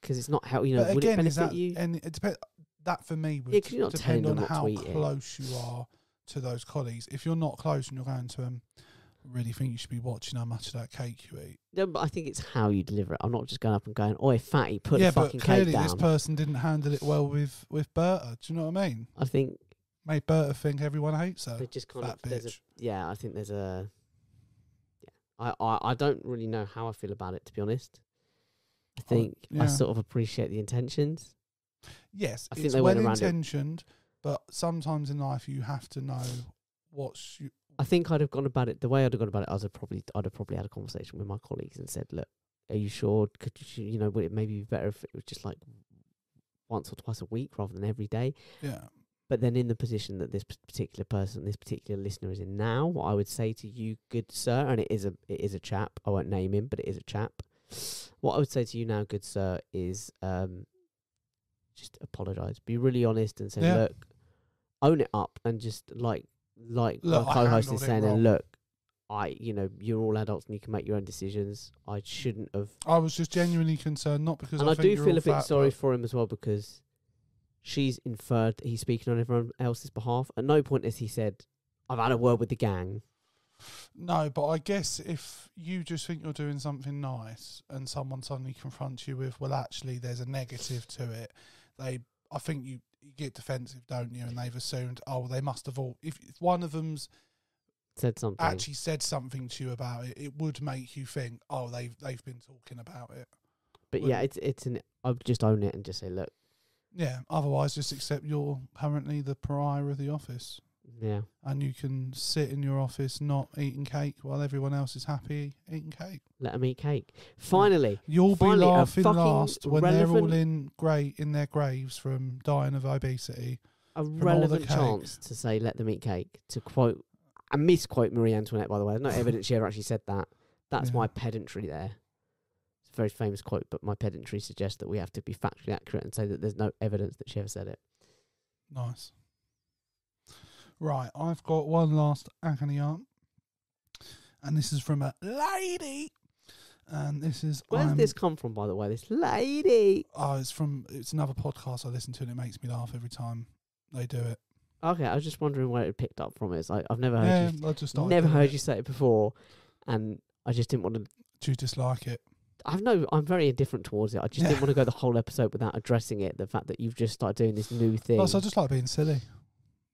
because it's not how, you know, But would it again, benefit is that, you? and it depends. That for me would 'cause you're not depend telling on them what how to eat, close you are to those colleagues. If you're not close and you're going to them, I really think you should be watching how much of that cake you eat. No, but I think it's how you deliver it. I'm not just going up and going, oi, fatty, put Yeah, the fucking but cake clearly down. this person didn't handle it well with Berta. Do you know what I mean? I think Made Berta think everyone hates her. they just kind Fat of, bitch. I think there's a, I don't really know how I feel about it, to be honest. I think I sort of appreciate the intentions. Yes, I think it's they well went around intentioned, but sometimes in life you have to know what's you. I think I'd have gone about it the way I'd have gone about it. I'd have probably had a conversation with my colleagues and said, "Look, are you sure? Could you know, would it maybe be better if it was just like once or twice a week rather than every day?" Yeah. But then, in the position that this particular person, this particular listener is in now, what I would say to you, good sir, and it is a chap. I won't name him, but it is a chap. What I would say to you now, good sir, is just apologise. Be really honest and say, look, own it up, and just like Look, my co-host is saying, wrong. look, you're all adults and you can make your own decisions. I shouldn't have. I was just genuinely concerned, not because And I think do you're feel all a bit fat, sorry but for him as well, because she's inferred that he's speaking on everyone else's behalf. At no point has he said, I've had a word with the gang. No, but I guess if you just think you're doing something nice and someone suddenly confronts you with, well, actually, there's a negative to it, I think you get defensive, don't you? And they've assumed, oh, they must have all. If one of them's said something, actually said something to you about it, it would make you think, oh, they've been talking about it. But yeah, it's an. I'll just own it and just say, look. Yeah. Otherwise, just accept you're currently the pariah of the office. Yeah. And you can sit in your office not eating cake while everyone else is happy eating cake. Let them eat cake. Finally. You'll be laughing last when they're all in their graves from dying of obesity. A relevant chance to say let them eat cake. To quote, and misquote Marie Antoinette, by the way. There's no evidence she ever actually said that. That's my pedantry there. It's a very famous quote, but my pedantry suggests that we have to be factually accurate and say that there's no evidence that she ever said it. Nice. Right, I've got one last agony aunt, and this is from a lady, and this is... Where's this come from, by the way, this lady? Oh, it's another podcast I listen to, and it makes me laugh every time they do it. Okay, I was just wondering where it picked up from. It's like, I've never heard you... heard you say it before, and I just didn't want to... Do you dislike it? I'm very indifferent towards it. I just didn't want to go the whole episode without addressing it, the fact that you've just started doing this new thing. Oh, so I just like being silly.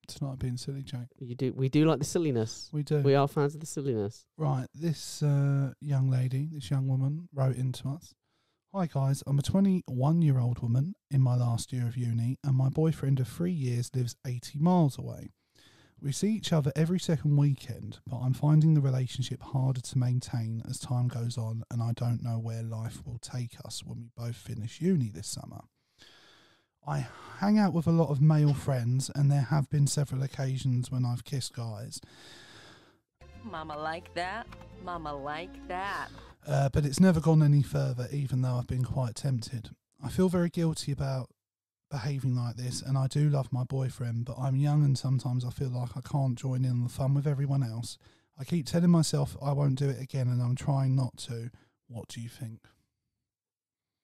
It's not being silly, Jake. We do like the silliness. We do. We are fans of the silliness. Right, this young woman wrote into us. Hi guys, I'm a 21-year-old woman in my last year of uni, and my boyfriend of 3 years lives 80 miles away. We see each other every second weekend, but I'm finding the relationship harder to maintain as time goes on, and I don't know where life will take us when we both finish uni this summer. I hang out with a lot of male friends, and there have been several occasions when I've kissed guys. Mama like that. Mama like that. But it's never gone any further, even though I've been quite tempted. I feel very guilty about behaving like this, and I do love my boyfriend, but I'm young and sometimes I feel like I can't join in on the fun with everyone else. I keep telling myself I won't do it again, and I'm trying not to. What do you think?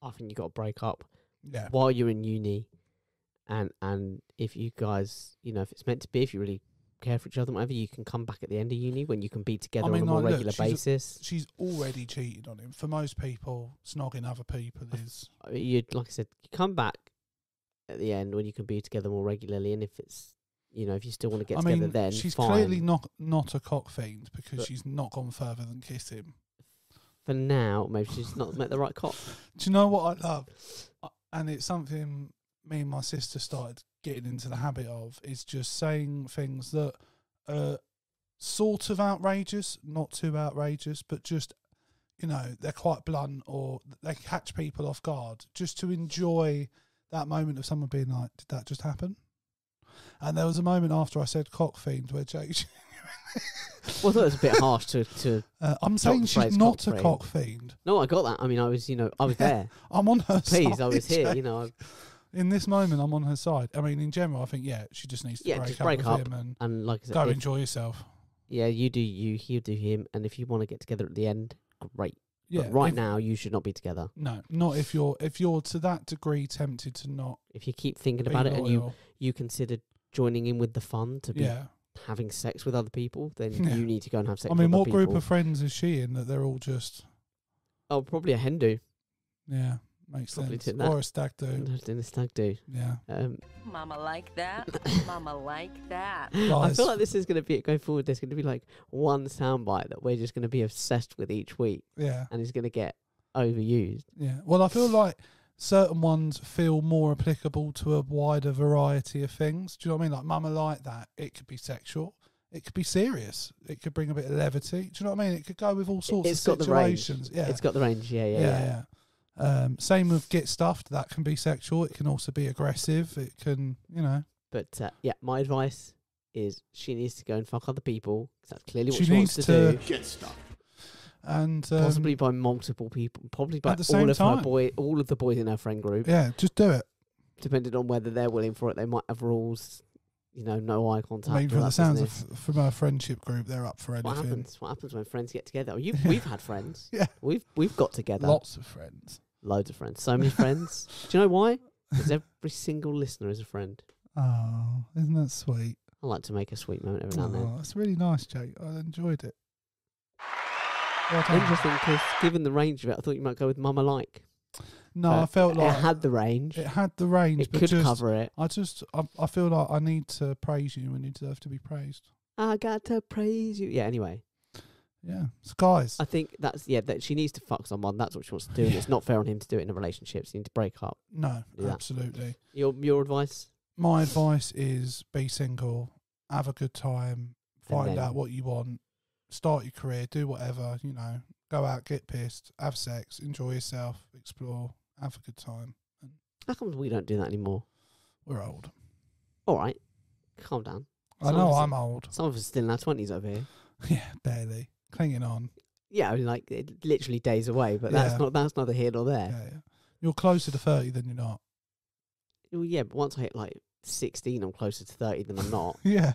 I think you've got to break up. Yeah. While you're in uni, and if you guys, if it's meant to be, if you really care for each other, whatever, you can come back at the end of uni when you can be together on a more regular basis. She's already cheated on him. For most people, snogging other people is... Like I said, you come back at the end when you can be together more regularly, and if it's, if you still want to get together, then she's fine. clearly not a cock fiend because she's not gone further than kiss him. For now, maybe she's not met the right cock. Do you know what I love? And it's something me and my sister started getting into the habit of, is just saying things that are sort of outrageous, not too outrageous, but just, they're quite blunt or they catch people off guard, just to enjoy that moment of someone being like, did that just happen? And there was a moment after I said cock fiend where Jake... Well, I thought it was a bit harsh to I'm saying she's not a cock fiend. No, I got that. I mean, I was, I was there. I'm on her side. Please, I was here, In this moment, I'm on her side. I mean, in general, I think, she just needs to break up with him and like I said, go enjoy yourself. Yeah, you do you, he'll do him, and if you want to get together at the end, great. Yeah, but right now, you should not be together. No, not if you're to that degree tempted to not. If you keep thinking about it and you consider joining in with the fun to be having sex with other people, then you need to go and have sex with other people. What group of friends is she in that they're all just... Oh, probably a hen do. Yeah, makes probably sense. Or a stag do. In a stag do. Yeah. Mama like that. Mama like that. I feel like this is going to be, going forward, there's going to be like one soundbite that we're just going to be obsessed with each week. Yeah. And it's going to get overused. Yeah. Well, I feel like certain ones feel more applicable to a wider variety of things. Do you know what I mean? Like Mama like that, it could be sexual. It could be serious. It could bring a bit of levity. Do you know what I mean? It could go with all sorts of situations. Yeah. It's got the range. Yeah. Same with get stuffed. That can be sexual. It can also be aggressive. It can, But my advice is she needs to go and fuck other people. That's clearly what she wants to do. Get stuffed. And possibly by multiple people, probably by all of the boys in her friend group. Yeah, just do it. Depending on whether they're willing for it, they might have rules. No eye contact. I mean, from the sounds from our friendship group, they're up for anything. What happens when friends get together? We've had friends. Yeah, we've got together. Lots of friends. Loads of friends. So many friends. Do you know why? Because every single listener is a friend. Oh, isn't that sweet? I like to make a sweet moment every now and then. That's really nice, Jake. I enjoyed it. Interesting, because given the range of it, I thought you might go with Mama Like. No, I felt like it had the range. It had the range. It could cover it. I feel like I need to praise you when you deserve to be praised. I got to praise you. Yeah. Anyway. Yeah, so guys. I think that she needs to fuck someone. That's what she wants to do. And it's not fair on him to do it in a relationship. So you need to break up. No, absolutely. Your advice? My advice is be single, have a good time, find out what you want, start your career, do whatever, go out, get pissed, have sex, enjoy yourself, explore, have a good time. How come we don't do that anymore? We're old. All right, calm down. I know I'm old. Some of us are still in our 20s over here. Yeah, barely. Clinging on. Yeah, I mean, like literally days away, but that's neither here nor there. Yeah. You're closer to 30 than you're not. Well, yeah, but once I hit like 16, I'm closer to 30 than I'm not. Yeah.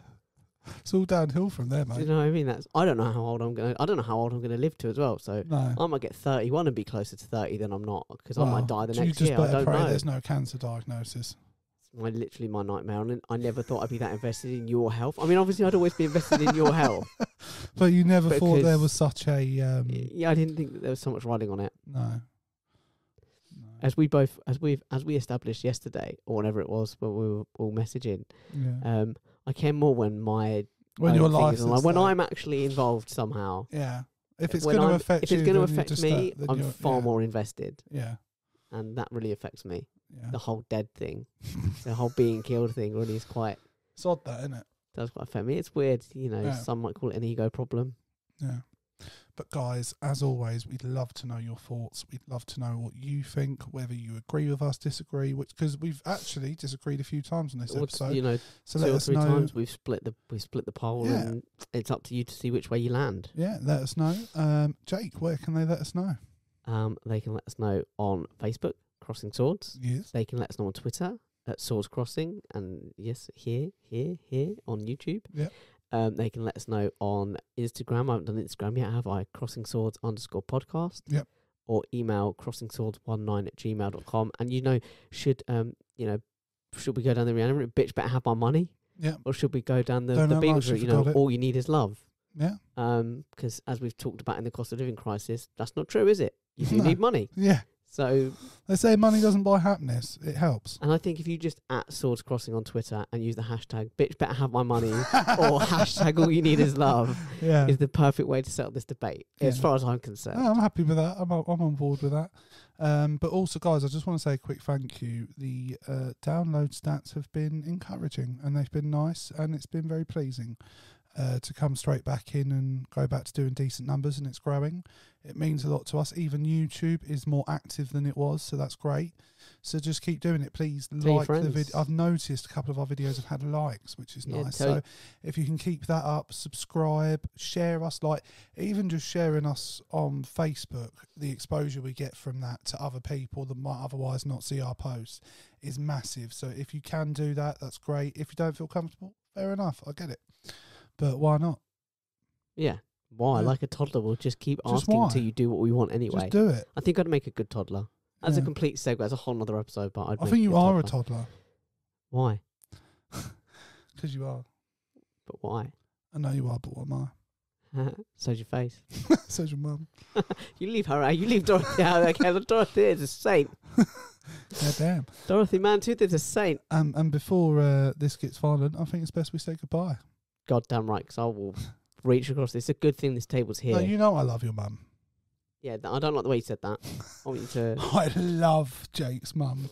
It's all downhill from there, mate. Do you know what I mean? I don't know how old I'm gonna live to as well. So I might get 31 and be closer to 30 than I'm not, because I might die the next year. I don't know. There's no cancer diagnosis. It's literally my nightmare. And I never thought I'd be that invested in your health. I mean, obviously, I'd always be invested in your health. But you never thought there was such a... yeah, I didn't think that there was so much riding on it. No. As we established yesterday, or whenever it was, when we were all messaging, I care more when your life is when I'm actually involved somehow. Yeah. If it's going to affect you, if it's going to affect me, I'm far more invested. Yeah. And that really affects me. Yeah. The whole dead thing, the whole being killed thing really is quite... It's odd that, isn't it? Does quite affect me. It's weird, some might call it an ego problem. Yeah. But guys, as always, we'd love to know your thoughts. We'd love to know what you think, whether you agree with us, disagree, because we've actually disagreed a few times on this episode. So 2 or 3 times we've split the poll, and it's up to you to see which way you land. Yeah, let us know. Jake, where can they let us know? They can let us know on Facebook, Crossing Swords. Yes. They can let us know on Twitter at Swords Crossing, and yes, here on YouTube. Yeah. They can let us know on Instagram. I haven't done Instagram yet, have I? CrossingSwords_podcast. Yep. Or email crossingswords19@gmail.com. And should we go down the reanimate? Bitch better have my money. Yeah. Or should we go down the Beatles route? All you need is love. Yeah. Because as we've talked about in the cost of living crisis, that's not true, is it? You do need money. Yeah. So they say money doesn't buy happiness. It helps. And I think if you just at Swords Crossing on Twitter and use the hashtag bitch better have my money or hashtag all you need is love is the perfect way to settle this debate, as far as I'm concerned. I'm happy with that. I'm on board with that. But also, guys, I just want to say a quick thank you. The download stats have been encouraging and they've been nice, and it's been very pleasing to come straight back in and go back to doing decent numbers, and it's growing. It means a lot to us. Even YouTube is more active than it was, so that's great. So just keep doing it, please. Like the video. I've noticed a couple of our videos have had likes, which is nice. So if you can keep that up, subscribe, share us, like even just sharing us on Facebook, the exposure we get from that to other people that might otherwise not see our posts is massive. So if you can do that, that's great. If you don't feel comfortable, fair enough, I get it. But why not? Yeah. Why? Yeah. Like a toddler will just keep asking until you do what we want anyway. Just do it. I think I'd make a good toddler. As a complete segue, as a whole other episode, but I think you are a toddler. Why? Because you are. But why? I know you are, but what am I? So's your face. So's your mum. You leave her out. You leave Dorothy out. Okay, Dorothy is a saint. Yeah, damn. Dorothy Mantooth is a saint. And before this gets violent, I think it's best we say goodbye. Goddamn right, because I will reach across this. It's a good thing this table's here. No, you know I love your mum. Yeah, I don't like the way you said that. I want you to... I love Jake's mum.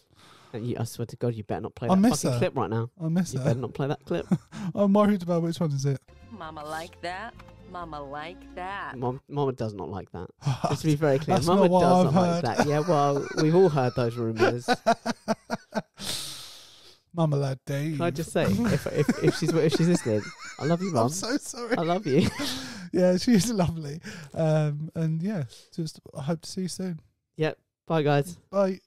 And I swear to God, you better not play I that miss fucking her. clip right now. I miss You her. better not play that clip. I'm worried about which one is it. Mama like that. Mama like that. Mama does not like that. Just to be very clear, That's Mama not what does I've not heard. like that. Yeah, well, we've all heard those rumours. Mama lad Dave. Can I just say, if she's listening, I love you, Mum. I'm so sorry. I love you. Yeah, she's lovely. And yeah, just I hope to see you soon. Yep. Bye, guys. Bye.